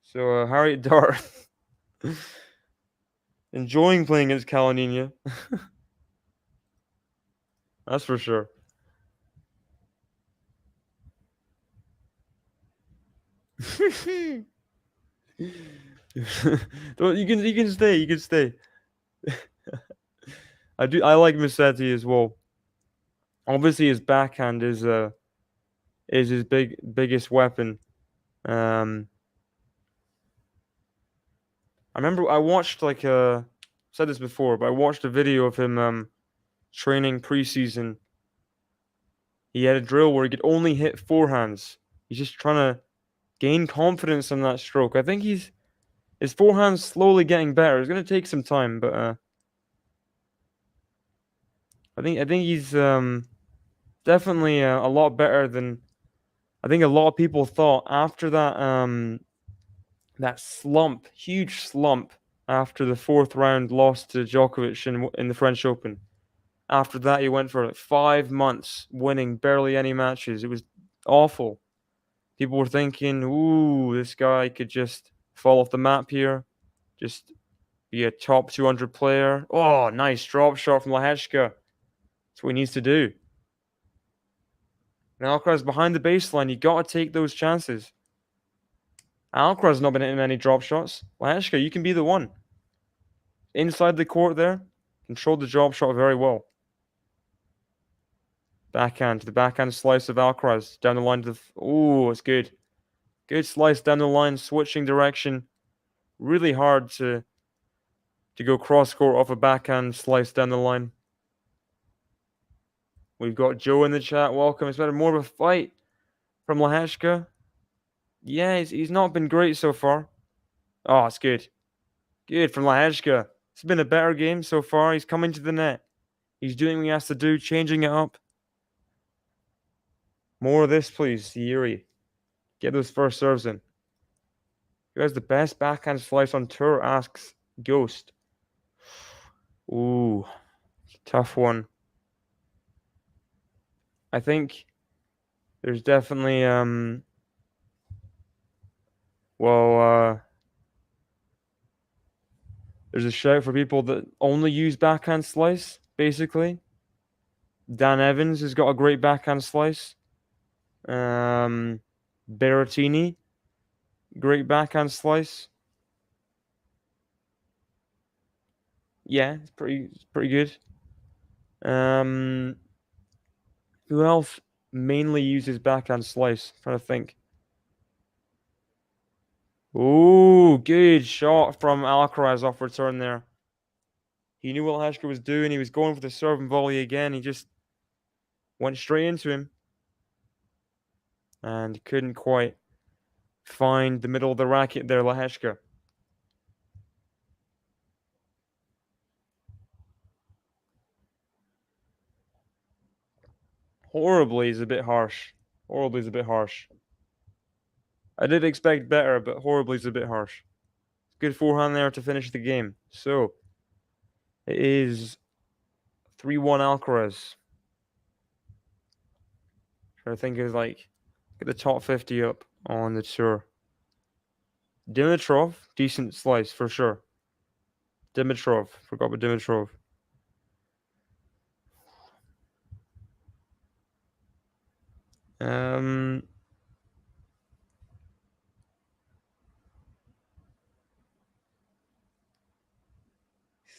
So Harriet Dart enjoying playing against Kalinina. That's for sure. You can stay. You can stay. I like Musetti as well. Obviously, his backhand is his biggest weapon. I remember I watched said this before, but I watched a video of him training preseason. He had a drill where he could only hit forehands. He's just trying to gain confidence on that stroke. I think his forehand's slowly getting better. It's gonna take some time, but I think he's definitely a lot better than I think a lot of people thought after that slump, huge slump after the fourth round loss to Djokovic in the French Open. After that, he went for like 5 months winning barely any matches. It was awful. People were thinking, ooh, this guy could just fall off the map here, just be a top 200 player. Oh, nice drop shot from LEHECKA. That's what he needs to do. Now Alcaraz behind the baseline. You got to take those chances. Alcaraz not been hitting any drop shots. LEHECKA, you can be the one. Inside the court there, controlled the drop shot very well. Backhand to the backhand slice of Alcaraz down the line to the. Oh, it's good. Good slice down the line, switching direction. Really hard to go cross court off a backhand slice down the line. We've got Joe in the chat. Welcome. It's been more of a fight from LEHECKA. Yeah, he's not been great so far. Oh, it's good. Good from LEHECKA. It's been a better game so far. He's coming to the net. He's doing what he has to do, changing it up. More of this, please, Jiri. Get those first serves in. Who has the best backhand slice on tour? Asks Ghost. Ooh, tough one. I think there's definitely there's a shout for people that only use backhand slice, basically. Dan Evans has got a great backhand slice. Berrettini, great backhand slice. Yeah, it's pretty good. Who else mainly uses backhand slice? I'm trying to think. Ooh, good shot from Alcaraz off return there. He knew what LEHECKA was doing. He was going for the serve and volley again. He just went straight into him and couldn't quite find the middle of the racket there, LEHECKA. Horribly is a bit harsh. Horribly is a bit harsh. I did expect better, but horribly is a bit harsh. Good forehand there to finish the game. So it is 3-1 Alcaraz. Trying to think of like get the top 50 up on the tour. Dimitrov, decent slice for sure. Dimitrov, forgot about Dimitrov.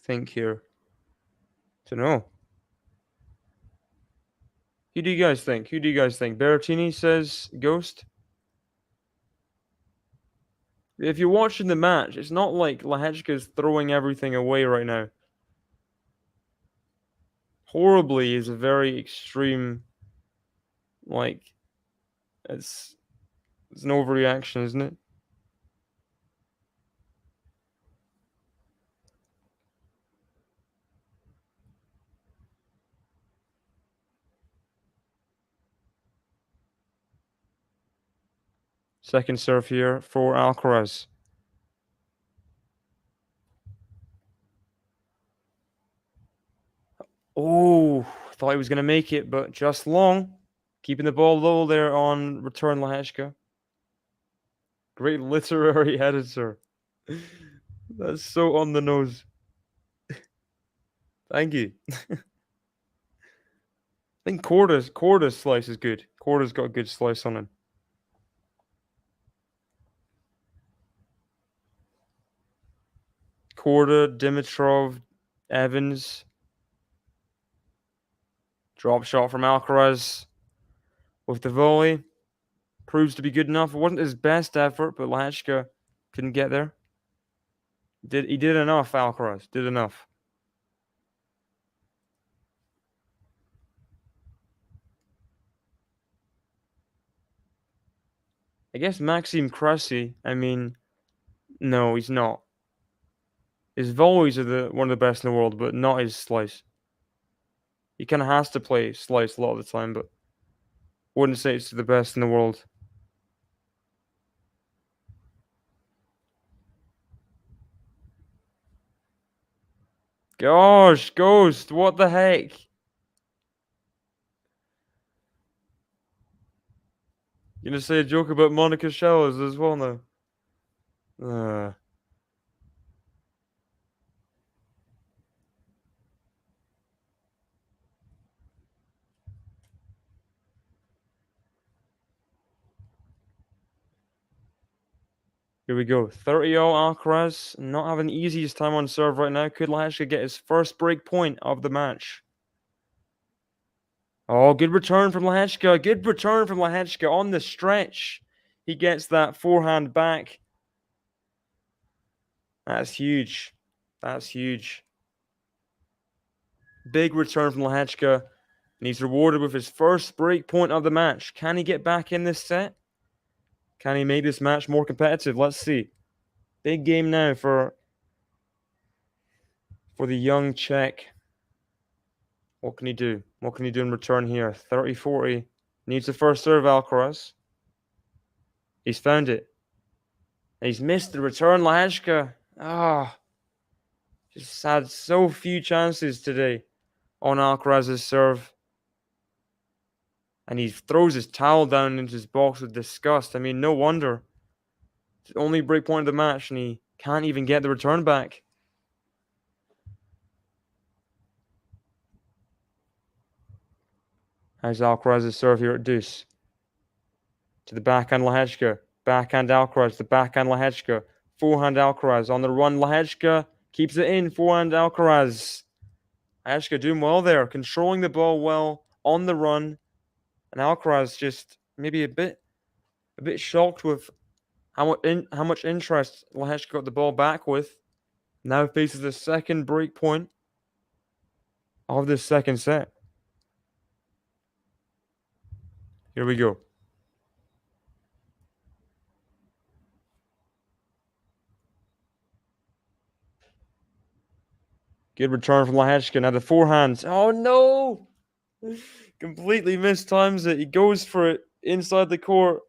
Think here. Don't know. Who do you guys think? Who do you guys think? Berrettini says Ghost. If you're watching the match, it's not like LEHECKA's throwing everything away right now. Horribly is a very extreme, like, it's an overreaction, isn't it? Second serve here for Alcaraz. Oh, thought he was going to make it, but just long. Keeping the ball low there on return, LEHECKA. Great literary editor. That's so on the nose. Thank you. I think Korda's slice is good. Korda's got a good slice on him. Korda, Dimitrov, Evans. Drop shot from Alcaraz with the volley. Proves to be good enough. It wasn't his best effort, but LEHECKA couldn't get there. He did enough, Alcaraz. Did enough. I guess Maxime Cressy, I mean, no, he's not. His volleys are one of the best in the world, but not his slice. He kind of has to play slice a lot of the time, but wouldn't say it's the best in the world. Gosh, Ghost, what the heck? You gonna say a joke about Monica Showers as well now? Here we go. 30-0 Alcaraz. Not having the easiest time on serve right now. Could LEHECKA get his first break point of the match? Oh, good return from LEHECKA. Good return from LEHECKA on the stretch. He gets that forehand back. That's huge. That's huge. Big return from LEHECKA. And he's rewarded with his first break point of the match. Can he get back in this set? Can he make this match more competitive? Let's see. Big game now for the young Czech. What can he do? What can he do in return here? 30-40. Needs the first serve, Alcaraz. He's found it. He's missed the return, LEHECKA. Just had so few chances today on Alcaraz's serve. And he throws his towel down into his box with disgust. I mean, no wonder. It's the only break point of the match, and he can't even get the return back. How's Alcaraz's serve here at deuce? To the backhand LEHECKA. Backhand Alcaraz. The backhand LEHECKA. Forehand Alcaraz. On the run, LEHECKA keeps it in. Forehand Alcaraz. LEHECKA doing well there. Controlling the ball well. On the run. And Alcaraz just maybe a bit shocked with how much interest LEHECKA got the ball back with. Now faces the second break point of this second set. Here we go. Good return from LEHECKA. Now the forehand. Oh no! Completely mistimes it. He goes for it inside the court.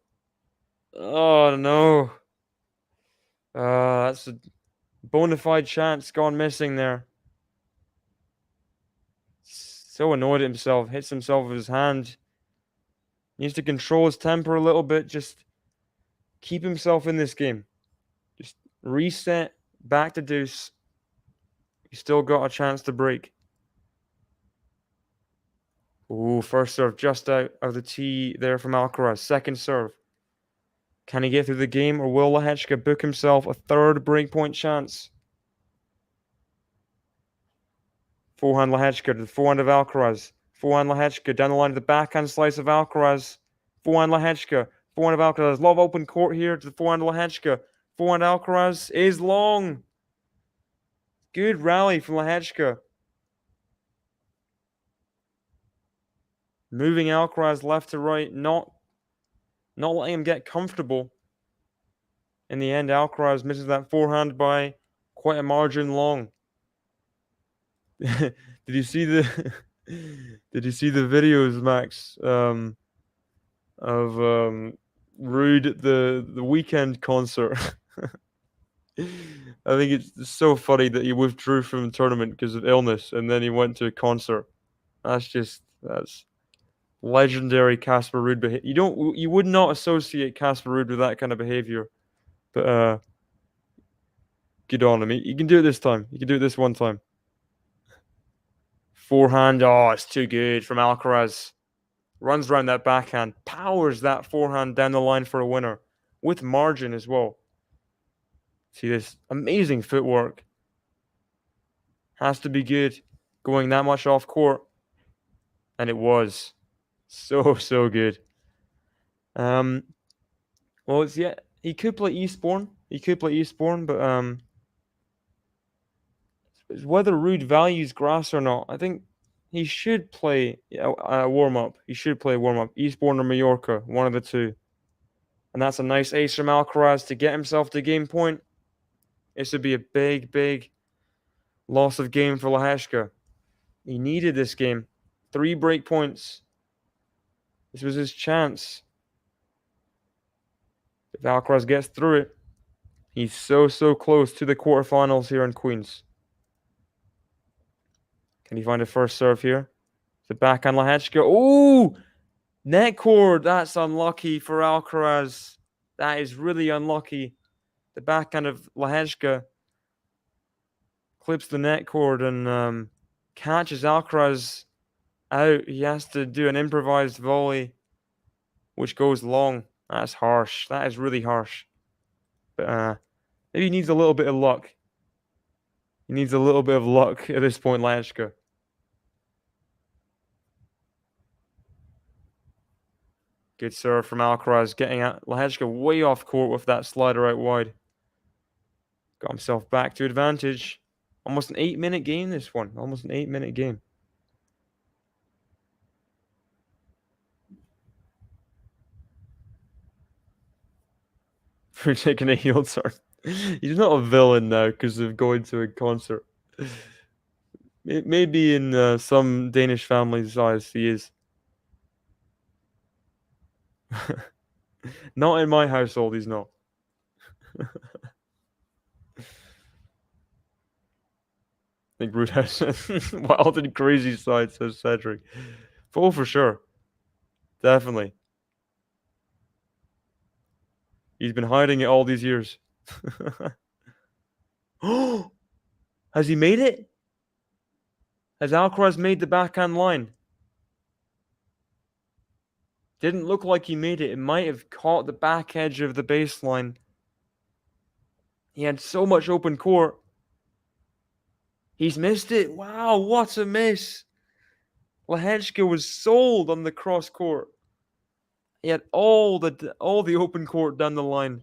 Oh no. That's a bona fide chance gone missing there. So annoyed at himself. Hits himself with his hand. Needs to control his temper a little bit. Just keep himself in this game. Just reset. Back to deuce. He's still got a chance to break. Ooh, first serve just out of the tee there from Alcaraz. Second serve. Can he get through the game, or will LEHECKA book himself a third breakpoint chance? Forehand LEHECKA to the forehand of Alcaraz. Forehand LEHECKA down the line to the backhand slice of Alcaraz. Forehand LEHECKA. Forehand of Alcaraz. Love open court here to the forehand LEHECKA. Forehand Alcaraz is long. Good rally from LEHECKA. Moving Alcaraz left to right, not letting him get comfortable. In the end, Alcaraz misses that forehand by quite a margin long. Did you see the videos, Max, of Rude at the weekend concert? I think it's so funny that he withdrew from the tournament because of illness, and then he went to a concert. That's legendary Casper Ruud behavior. You would not associate Casper Ruud with that kind of behavior, but good on him. He can do it this time. He can do it this one time. Forehand, oh, it's too good from Alcaraz. Runs around that backhand, powers that forehand down the line for a winner, with margin as well. See this amazing footwork. Has to be good, going that much off court. And it was. So good. Well, he could play Eastbourne. But it's whether Ruud values grass or not. I think he should play a warm-up. Eastbourne or Mallorca, one of the two. And that's a nice ace from Alcaraz to get himself to game point. This would be a big loss of game for LEHECKA. He needed this game. 3 break points. This was his chance. If Alcaraz gets through it, he's so close to the quarterfinals here in Queens. Can he find a first serve here? The backhand LEHECKA. Oh! Net cord. That's unlucky for Alcaraz. That is really unlucky. The backhand of LEHECKA clips the net cord and catches Alcaraz out. He has to do an improvised volley, which goes long. That's harsh. That is really harsh. But maybe he needs a little bit of luck. He needs a little bit of luck at this point, LEHECKA. Good serve from Alcaraz, getting at LEHECKA way off court with that slider out wide. Got himself back to advantage. Almost an 8-minute game, this one. Almost an 8-minute game. For taking a heel turn. He's not a villain now because of going to a concert. Maybe in some Danish families' eyes, he is. Not in my household, he's not. I think Rude has wild and crazy side, says Cedric. Oh, for sure. Definitely. He's been hiding it all these years. Oh, has he made it? Has Alcaraz made the backhand line? Didn't look like he made it. It might have caught the back edge of the baseline. He had so much open court. He's missed it. Wow, what a miss. LEHECKA was sold on the cross court. He had all the open court down the line.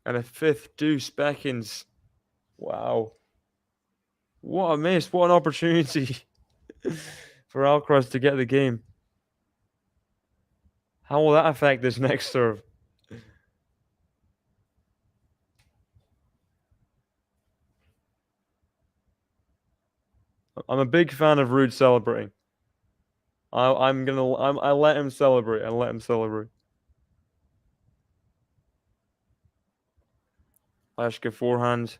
And a fifth deuce Beckins. Wow. What a miss. What an opportunity for Alcaraz to get the game. How will that affect this next serve? I'm a big fan of Rude celebrating. I let him celebrate. I let him celebrate. LEHECKA forehand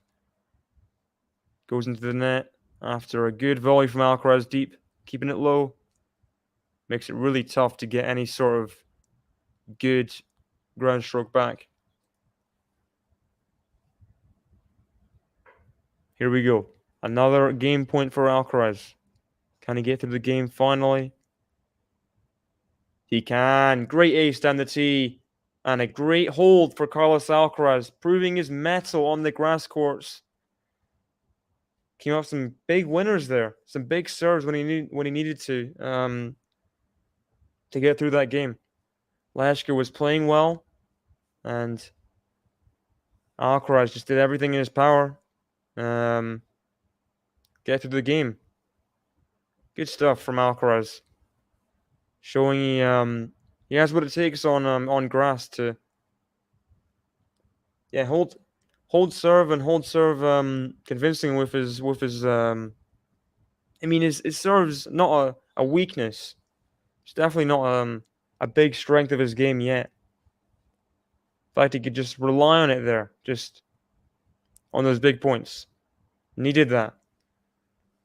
goes into the net after a good volley from Alcaraz deep, keeping it low. Makes it really tough to get any sort of good ground stroke back. Here we go. Another game point for Alcaraz. Can he get through the game finally? He can. Great ace down the tee. And a great hold for Carlos Alcaraz, proving his mettle on the grass courts. Came up some big winners there. Some big serves when he needed to get through that game. LEHECKA was playing well, and Alcaraz just did everything in his power. Get through the game. Good stuff from Alcaraz. Showing he has what it takes on grass to hold serve convincing with his I mean his serve's not a weakness. It's definitely not a big strength of his game yet. In fact, he could just rely on it there, just on those big points. And he did that.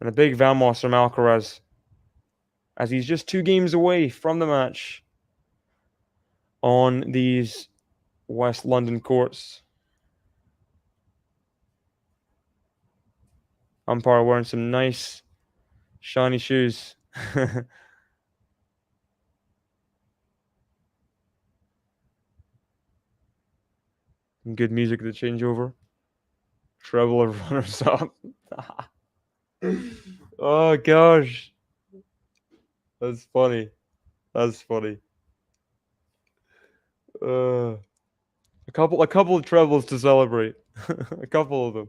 And a big Vamos from Alcaraz, as he's just 2 games away from the match on these West London courts. Umpire wearing some nice, shiny shoes. Some good music at the changeover. Treble of runners up. Oh gosh. That's funny. That's funny. A couple of trebles to celebrate. A couple of them.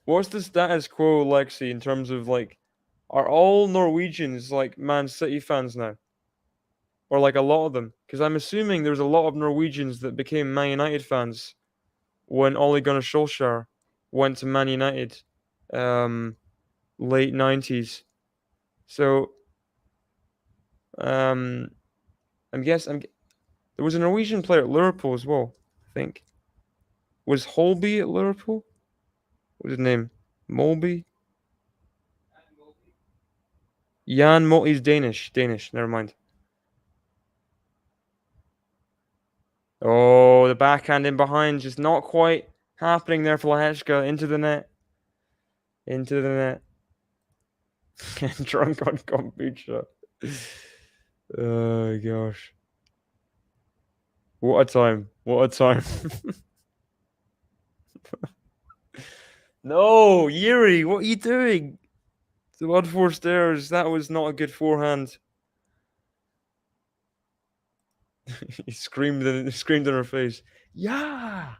What's the status quo, Lexi, in terms of like, are all Norwegians like Man City fans now? Or like a lot of them? Because I'm assuming there's a lot of Norwegians that became Man United fans when Ole Gunnar Solskjaer went to Man United, late 90s. So, I'm guessing there was a Norwegian player at Liverpool as well, I think. Was Holby at Liverpool? What was his name? Molby? Jan Mol. He's Danish. Never mind. Oh, the backhand in behind, just not quite happening there for LEHECKA. Into the net. Into the net. Drunk on kombucha. Oh gosh. What a time. What a time. No, Jiri, what are you doing? The unforced errors. That was not a good forehand. He screamed in her face. Yeah.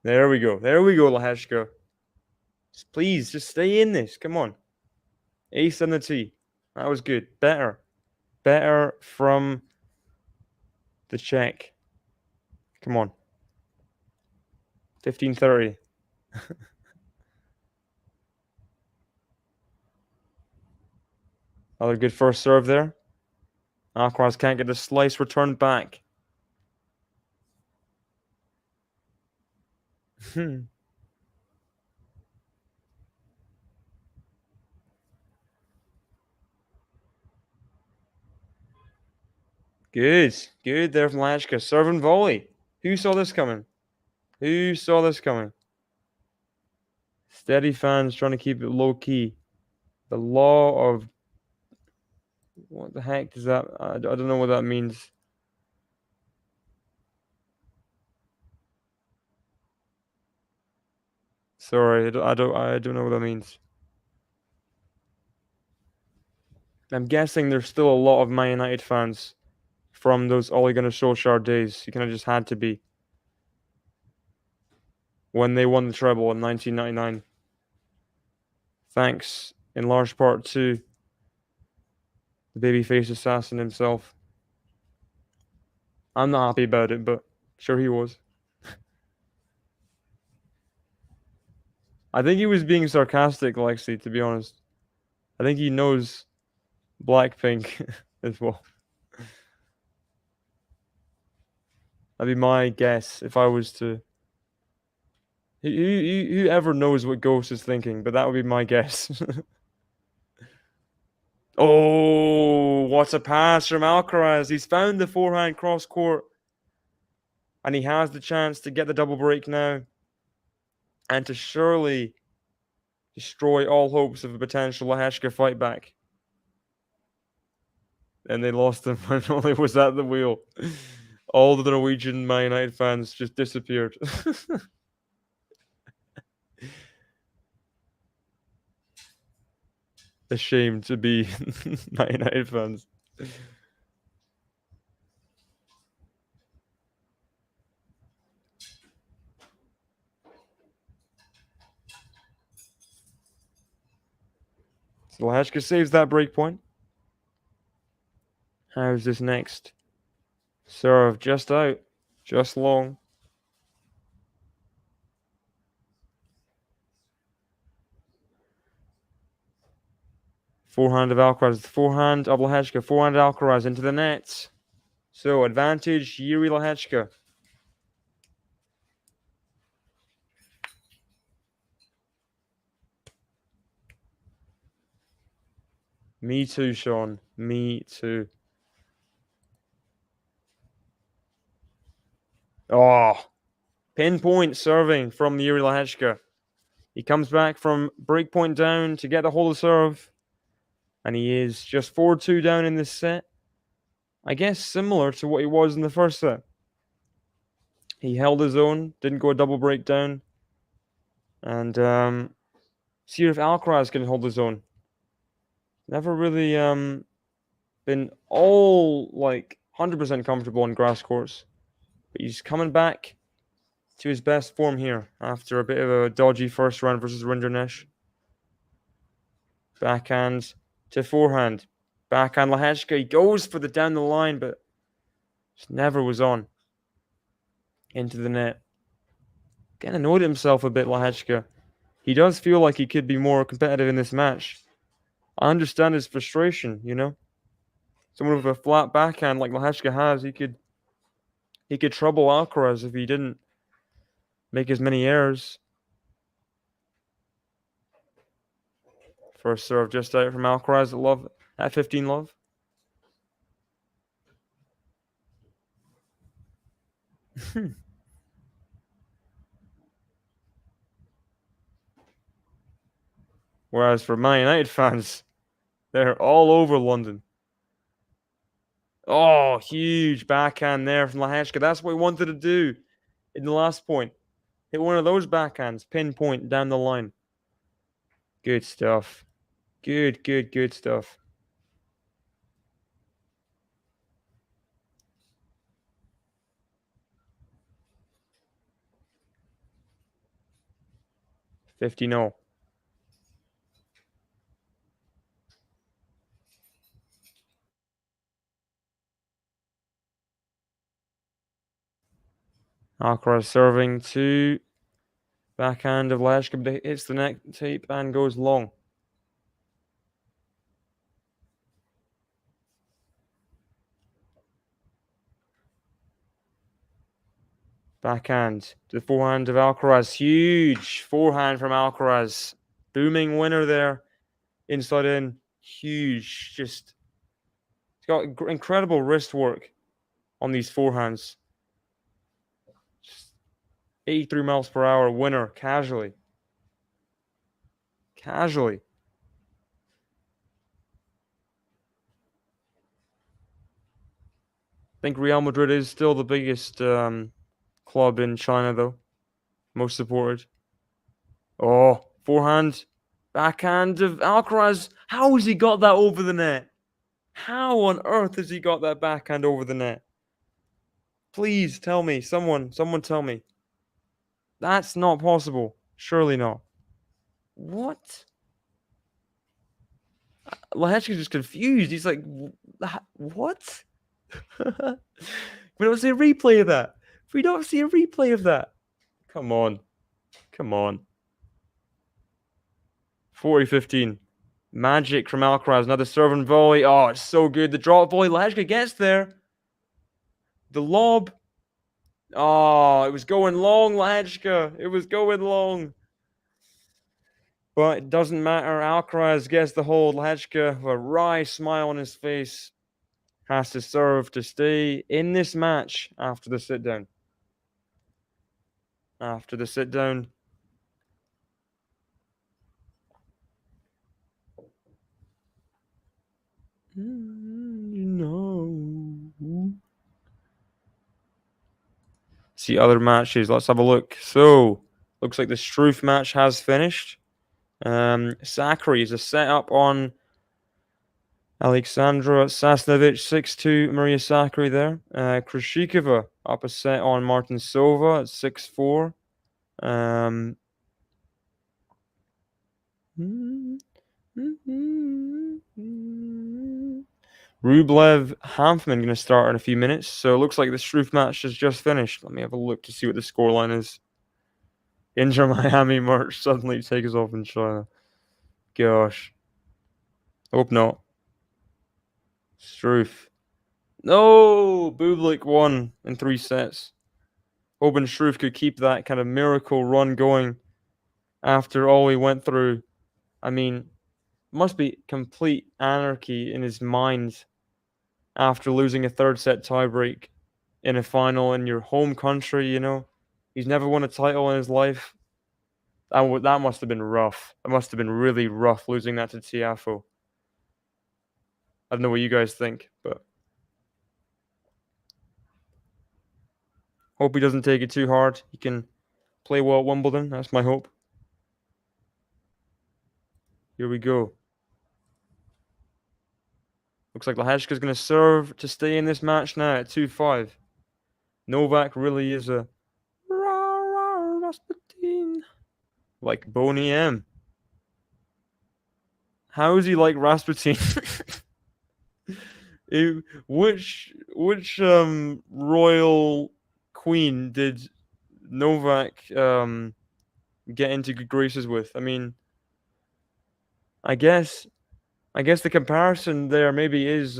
There we go. There we go, LEHECKA. Please, just stay in this. Come on. Ace on the tee. That was good. Better from the check. Come on. 15-30. Another good first serve there. Alcaraz can't get the slice returned back. Good. Good there from LEHECKA. Serve and volley. Who saw this coming? Who saw this coming? Steady fans trying to keep it low key. The law of... What the heck does that... I don't know what that means. Sorry, I don't know what that means. I'm guessing there's still a lot of Man United fans from those Ole Gunnar Solskjaer days. He kind of just had to be. When they won the treble in 1999. Thanks, in large part, to the babyface assassin himself. I'm not happy about it, but sure he was. I think he was being sarcastic, Lexi, to be honest. I think he knows Blackpink as well. That'd be my guess if I was to... Whoever knows what Ghost is thinking, but that would be my guess. Oh, what a pass from Alcaraz. He's found the forehand cross court. And he has the chance to get the double break now. And to surely destroy all hopes of a potential LEHECKA fight back. And they lost him when only was at the wheel. All the Norwegian Man United fans just disappeared. Ashamed to be Man United fans. So LEHECKA saves that break point. How's this next? Serve just out. Just long. Forehand of Alcaraz. Forehand of LEHECKA. Forehand of Alcaraz into the net. So advantage, Jiri LEHECKA. Me too, Sean. Me too. Oh, pinpoint serving from Jiri LEHECKA. He comes back from breakpoint down to get the hold of serve. And he is just 4-2 down in this set. I guess similar to what he was in the first set. He held his own, didn't go a double breakdown. And see if Alcaraz can hold his own. Never really been all like 100% comfortable on grass courts. But he's coming back to his best form here after a bit of a dodgy first round versus Rinderknecht. Backhand to forehand. Backhand LEHECKA. He goes for the down the line, but just never was on. Into the net. Kind of annoyed himself a bit, LEHECKA. He does feel like he could be more competitive in this match. I understand his frustration, you know? Someone with a flat backhand like LEHECKA has, he could trouble Alcaraz if he didn't make as many errors. First serve just out from Alcaraz at 15 love. Whereas for Man United fans, they're all over London. Oh, huge backhand there from LEHECKA. That's what he wanted to do in the last point. Hit one of those backhands, pinpoint down the line. Good stuff. Good stuff. $50. Alcaraz serving to backhand of LEHECKA, but hits the net tape and goes long. Backhand to the forehand of Alcaraz. Huge forehand from Alcaraz. Booming winner there. Inside in. Huge. Just, he's got incredible wrist work on these forehands. Just 83 miles per hour winner. Casually. Casually. I think Real Madrid is still the biggest club in China, though. Most supported. Oh, forehand. Backhand of Alcaraz. How has he got that over the net? How on earth has he got that backhand over the net? Please tell me. Someone tell me. That's not possible. Surely not. What? LEHECKA's just confused. He's like, what? We don't see a replay of that. We don't see a replay of that. Come on. Come on. 40-15. Magic from Alcaraz. Another serve and volley. Oh, it's so good. The drop volley. LEHECKA gets there. The lob. Oh, it was going long, LEHECKA. It was going long. But it doesn't matter. Alcaraz gets the hold. LEHECKA, with a wry smile on his face, has to serve to stay in this match after the sit-down. After the sit-down. No. See other matches. Let's have a look. So, looks like the Struff match has finished. Sakari is a set-up on Alexandra Sasnovich, 6-2, Maria Sakari there. Krishikova up a set on Martin Silva at 6-4. Rublev Hanfman going to start in a few minutes. So it looks like the Struff match has just finished. Let me have a look to see what the scoreline is. Inter Miami merch suddenly takes off in China. Gosh. Hope not. Struff. No! Bublik won in 3 sets. Hoping Struff could keep that kind of miracle run going after all he went through. I mean, must be complete anarchy in his mind after losing a 3rd set tiebreak in a final in your home country, you know. He's never won a title in his life. That must have been rough. It must have been really rough losing that to Tiafoe. I don't know what you guys think, but hope he doesn't take it too hard. He can play well at Wimbledon. That's my hope. Here we go. Looks like LEHECKA's going to serve to stay in this match now at 2-5. Novak really is a Rasputin. Like Boney M. How is he like Rasputin? Which royal queen did Novak get into good graces with? I mean, I guess the comparison there maybe is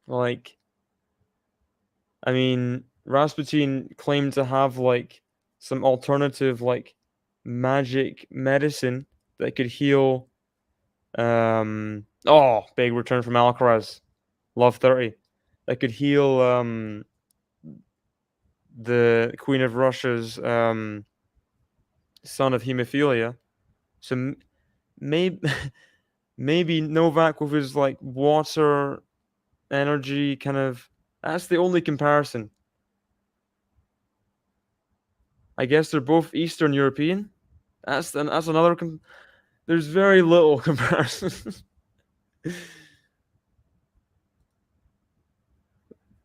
like, I mean, Rasputin claimed to have like some alternative like magic medicine that could heal. Oh, big return from Alcaraz. Love 30. That could heal the Queen of Russia's son of hemophilia. So maybe maybe Novak with his like water energy kind of, that's the only comparison. I guess they're both Eastern European. That's another there's very little comparison.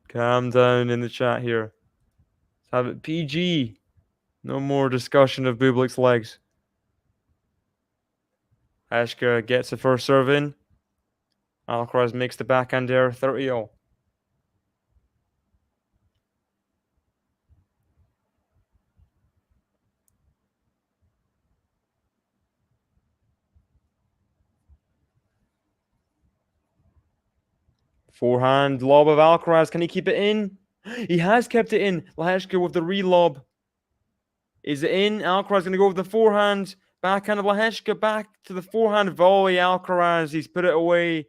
Calm down in the chat here. Let's have it PG. No more discussion of Bublik's legs. LEHECKA gets the first serve in. Alcaraz makes the backhand error, 30-all. Forehand lob of Alcaraz. Can he keep it in? He has kept it in. LEHECKA with the relob. Is it in? Alcaraz going to go with the forehand. Backhand of LEHECKA. Back to the forehand volley. Alcaraz. He's put it away.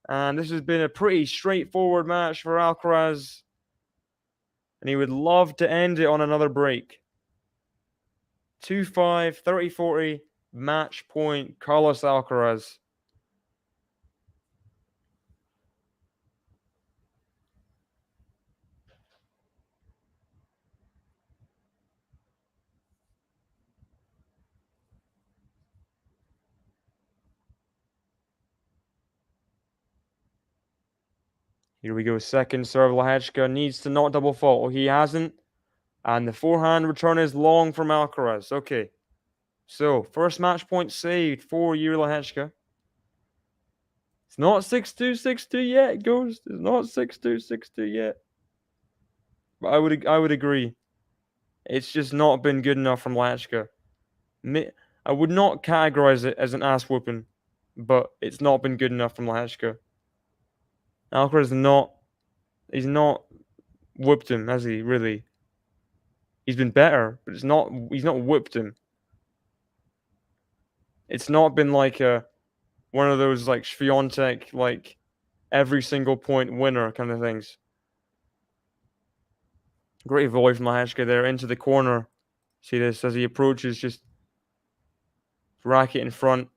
And this has been a pretty straightforward match for Alcaraz. And he would love to end it on another break. 2-5, 30-40, match point, Carlos Alcaraz. Here we go. Second serve. LEHECKA needs to not double fault. He hasn't. And the forehand return is long from Alcaraz. Okay. So, first match point saved for Jiri LEHECKA. It's not 6-2, 6-2 yet, Ghost. It's not 6-2, 6-2 yet. But I would agree. It's just not been good enough from LEHECKA. I would not categorize it as an ass whooping, but it's not been good enough from LEHECKA. Alcaraz he's not whipped him, has he, really? He's been better, but he's not whipped him. It's not been like one of those like Swiatek, like every single point winner kind of things. Great volley from LEHECKA there into the corner. See this as he approaches, just racket in front.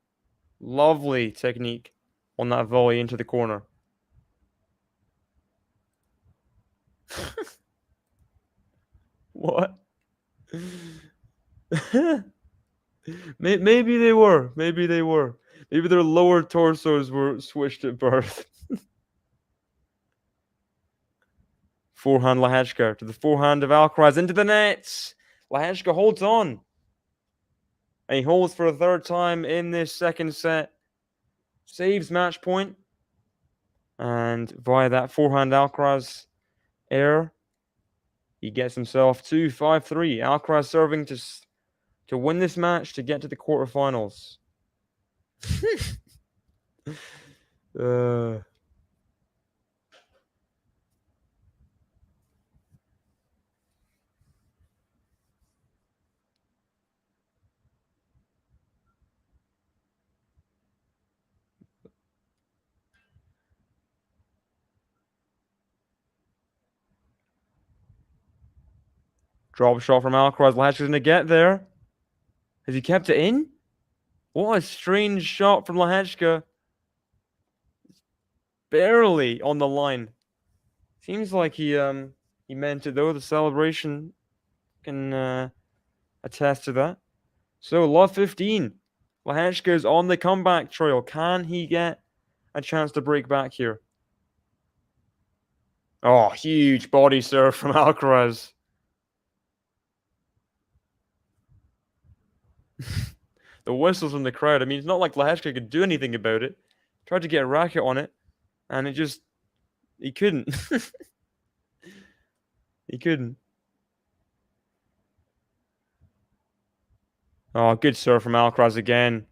Lovely technique on that volley into the corner. What? Maybe they were. Maybe they were. Maybe their lower torsos were switched at birth. Forehand LEHECKA to the forehand of Alcaraz into the nets. LEHECKA holds on. And he holds for a third time in this second set. Saves match point. And via that forehand Alcaraz error, he gets himself to 5-3. Alcaraz serving to win this match to get to the quarterfinals. Drop shot from Alcaraz. LEHECKA's going to get there. Has he kept it in? What a strange shot from LEHECKA. Barely on the line. Seems like he meant it though. The celebration can attest to that. So love 15. LEHECKA is on the comeback trail. Can he get a chance to break back here? Oh, huge body serve from Alcaraz. The whistles from the crowd. I mean, it's not like LEHECKA could do anything about it. Tried to get a racket on it, and he couldn't. He couldn't. Oh, good serve from Alcaraz again.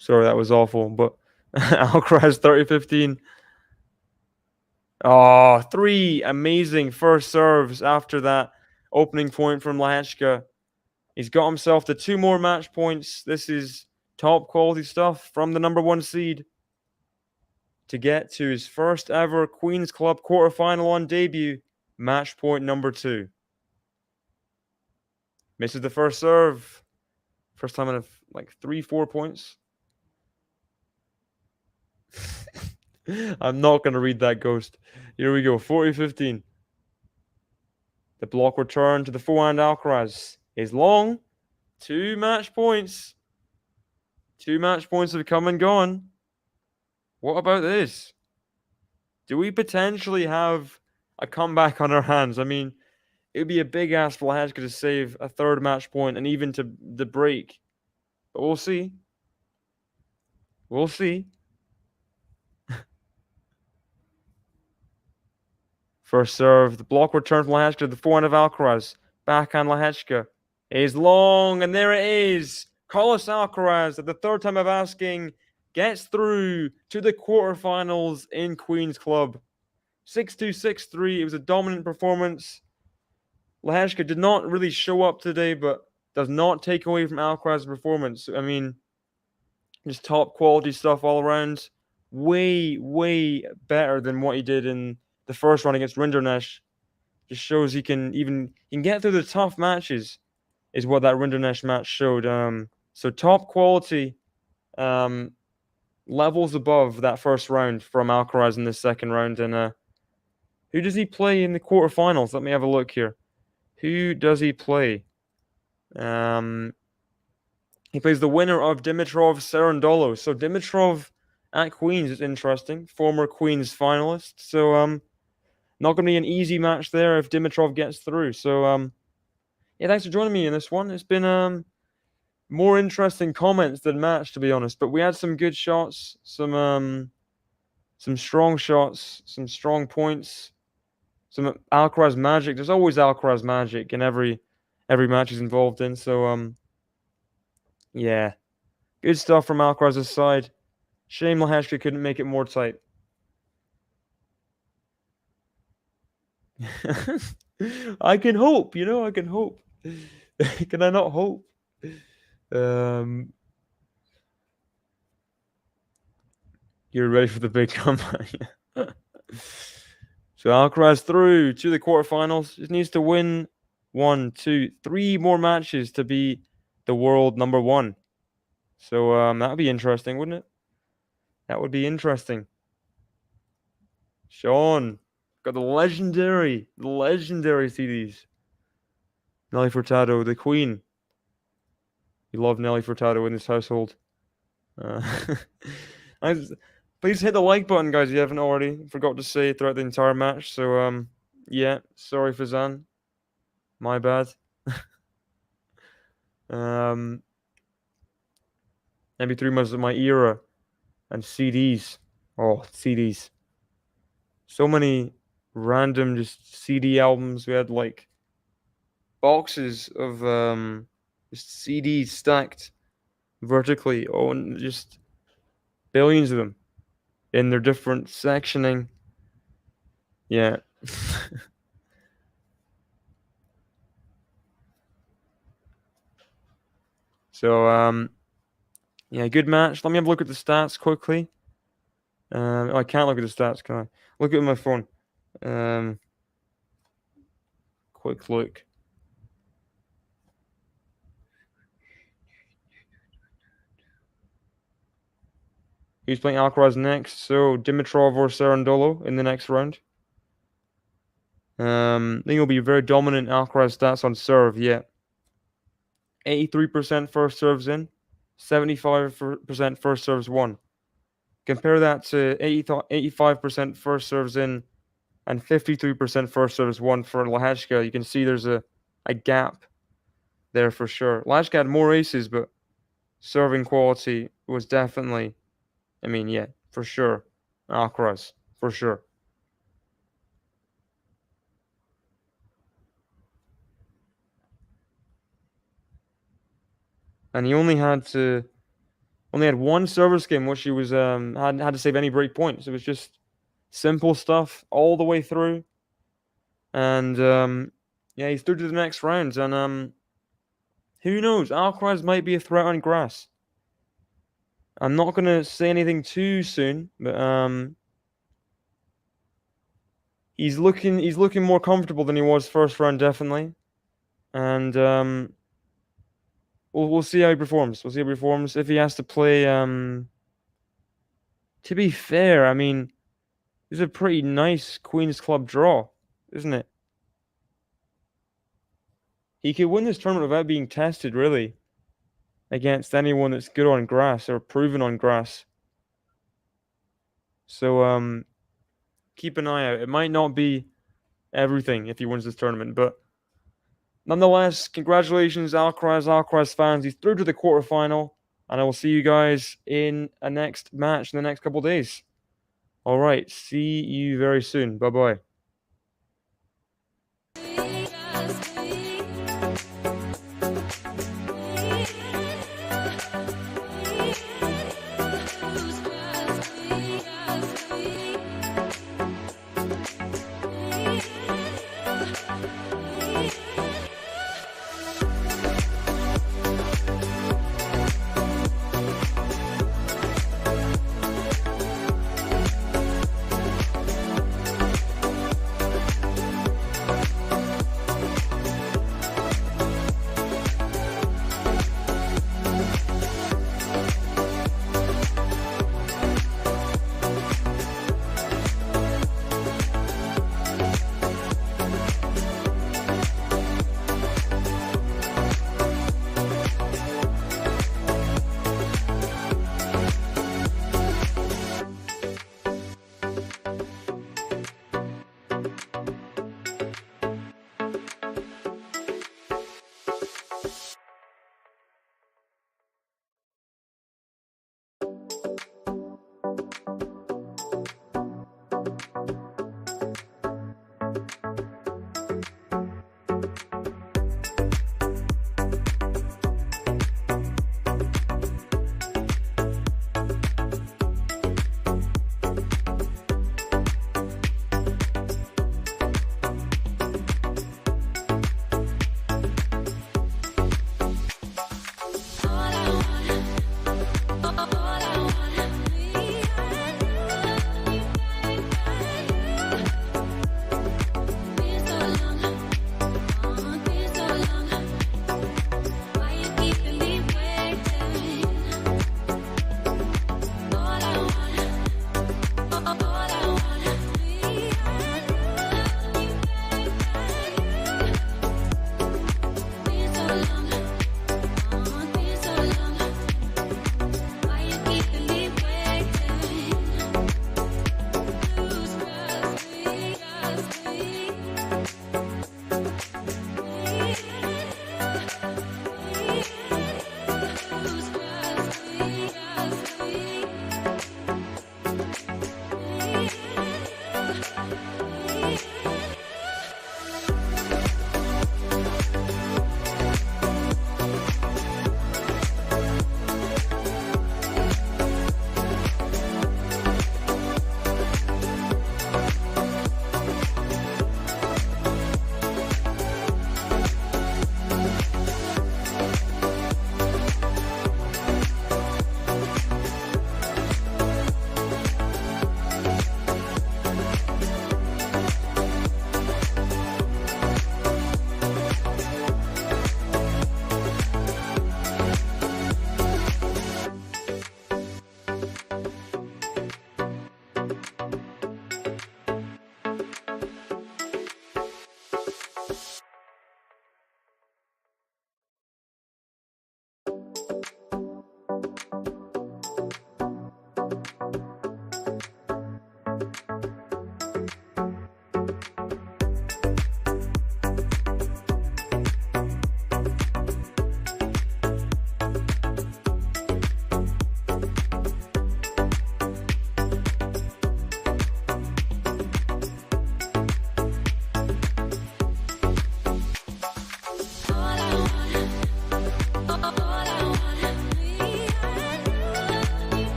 Sorry, that was awful, but Alcaraz 30-15. Oh, 3 amazing first serves after that opening point from LEHECKA. He's got himself to 2 more match points. This is top quality stuff from the number 1 seed to get to his first ever Queen's Club quarterfinal on debut. Match point number 2. Misses the first serve. First time in like 3-4 points. I'm not going to read that, Ghost. Here we go. 40-15. The block return to the forehand Alcaraz is long. 2 match points. 2 match points have come and gone. What about this? Do we potentially have a comeback on our hands? I mean, it would be a big ask for LEHECKA to save a 3rd match point and even to the break. But we'll see. We'll see. First serve, the block return from LEHECKA, the forehand of Alcaraz. Backhand LEHECKA is long, and there it is. Carlos Alcaraz, at the third time of asking, gets through to the quarterfinals in Queen's Club. 6-2, 6-3. It was a dominant performance. LEHECKA did not really show up today, but does not take away from Alcaraz's performance. I mean, just top quality stuff all around. Way, way better than what he did in the first round against Rinderknecht. Just shows he can get through the tough matches, is what that Rinderknecht match showed. So top quality, levels above that first round from Alcaraz in the second round. And who does he play in the quarterfinals? Let me have a look here. Who does he play? He plays the winner of Dimitrov Cerundolo. So Dimitrov at Queens is interesting. Former Queens finalist. So not going to be an easy match there if Dimitrov gets through. So yeah, thanks for joining me in this one. It's been more interesting comments than match, to be honest. But we had some good shots, some strong shots, some strong points, some Alcaraz magic. There's always Alcaraz magic in every match he's involved in. So yeah, good stuff from Alcaraz's side. Shame LEHECKA couldn't make it more tight. I can hope, I can hope. Can I not hope? You're ready for the big comeback. So Alcaraz through to the quarterfinals. Just needs to win 1, 2, 3 more matches to be the world number 1. So that would be interesting, wouldn't it? That would be interesting. Sean, got the legendary CDs. Nelly Furtado, the queen. You love Nelly Furtado in this household. Please hit the like button, guys, if you haven't already. Forgot to say throughout the entire match. So, yeah, sorry, Fazan. My bad. MP3 was my era. And CDs. Oh, CDs. So many random just CD albums. We had like boxes of just CDs stacked vertically. Oh, and just billions of them in their different sectioning. Yeah. So yeah, good match. Let me have a look at the stats quickly. I can't look at the stats, can I? Look at my phone. Quick look. Who's playing Alcaraz next? So Dimitrov or Cerundolo in the next round. I think it'll be very dominant Alcaraz stats on serve. Yeah, 83% first serves in, 75% first serves won. Compare that to 85% first serves in and 53% first serves won for LEHECKA. You can see there's a gap there for sure. LEHECKA had more aces, but serving quality was definitely, yeah, for sure. Alcaraz, for sure. And he only had one service game which he was had to save any break points. It was just simple stuff all the way through. And yeah, he's through to the next rounds. And who knows? Alcaraz might be a threat on grass. I'm not gonna say anything too soon, but he's looking more comfortable than he was first round, definitely. And we'll see how he performs. We'll see how he performs. If he has to play, to be fair, I mean, it's a pretty nice Queen's Club draw, isn't it? He could win this tournament without being tested, really, against anyone that's good on grass or proven on grass. So keep an eye out. It might not be everything if he wins this tournament, but nonetheless, congratulations, Alcaraz fans. He's through to the quarterfinal, and I will see you guys in a next match in the next couple days. All right, see you very soon. Bye-bye.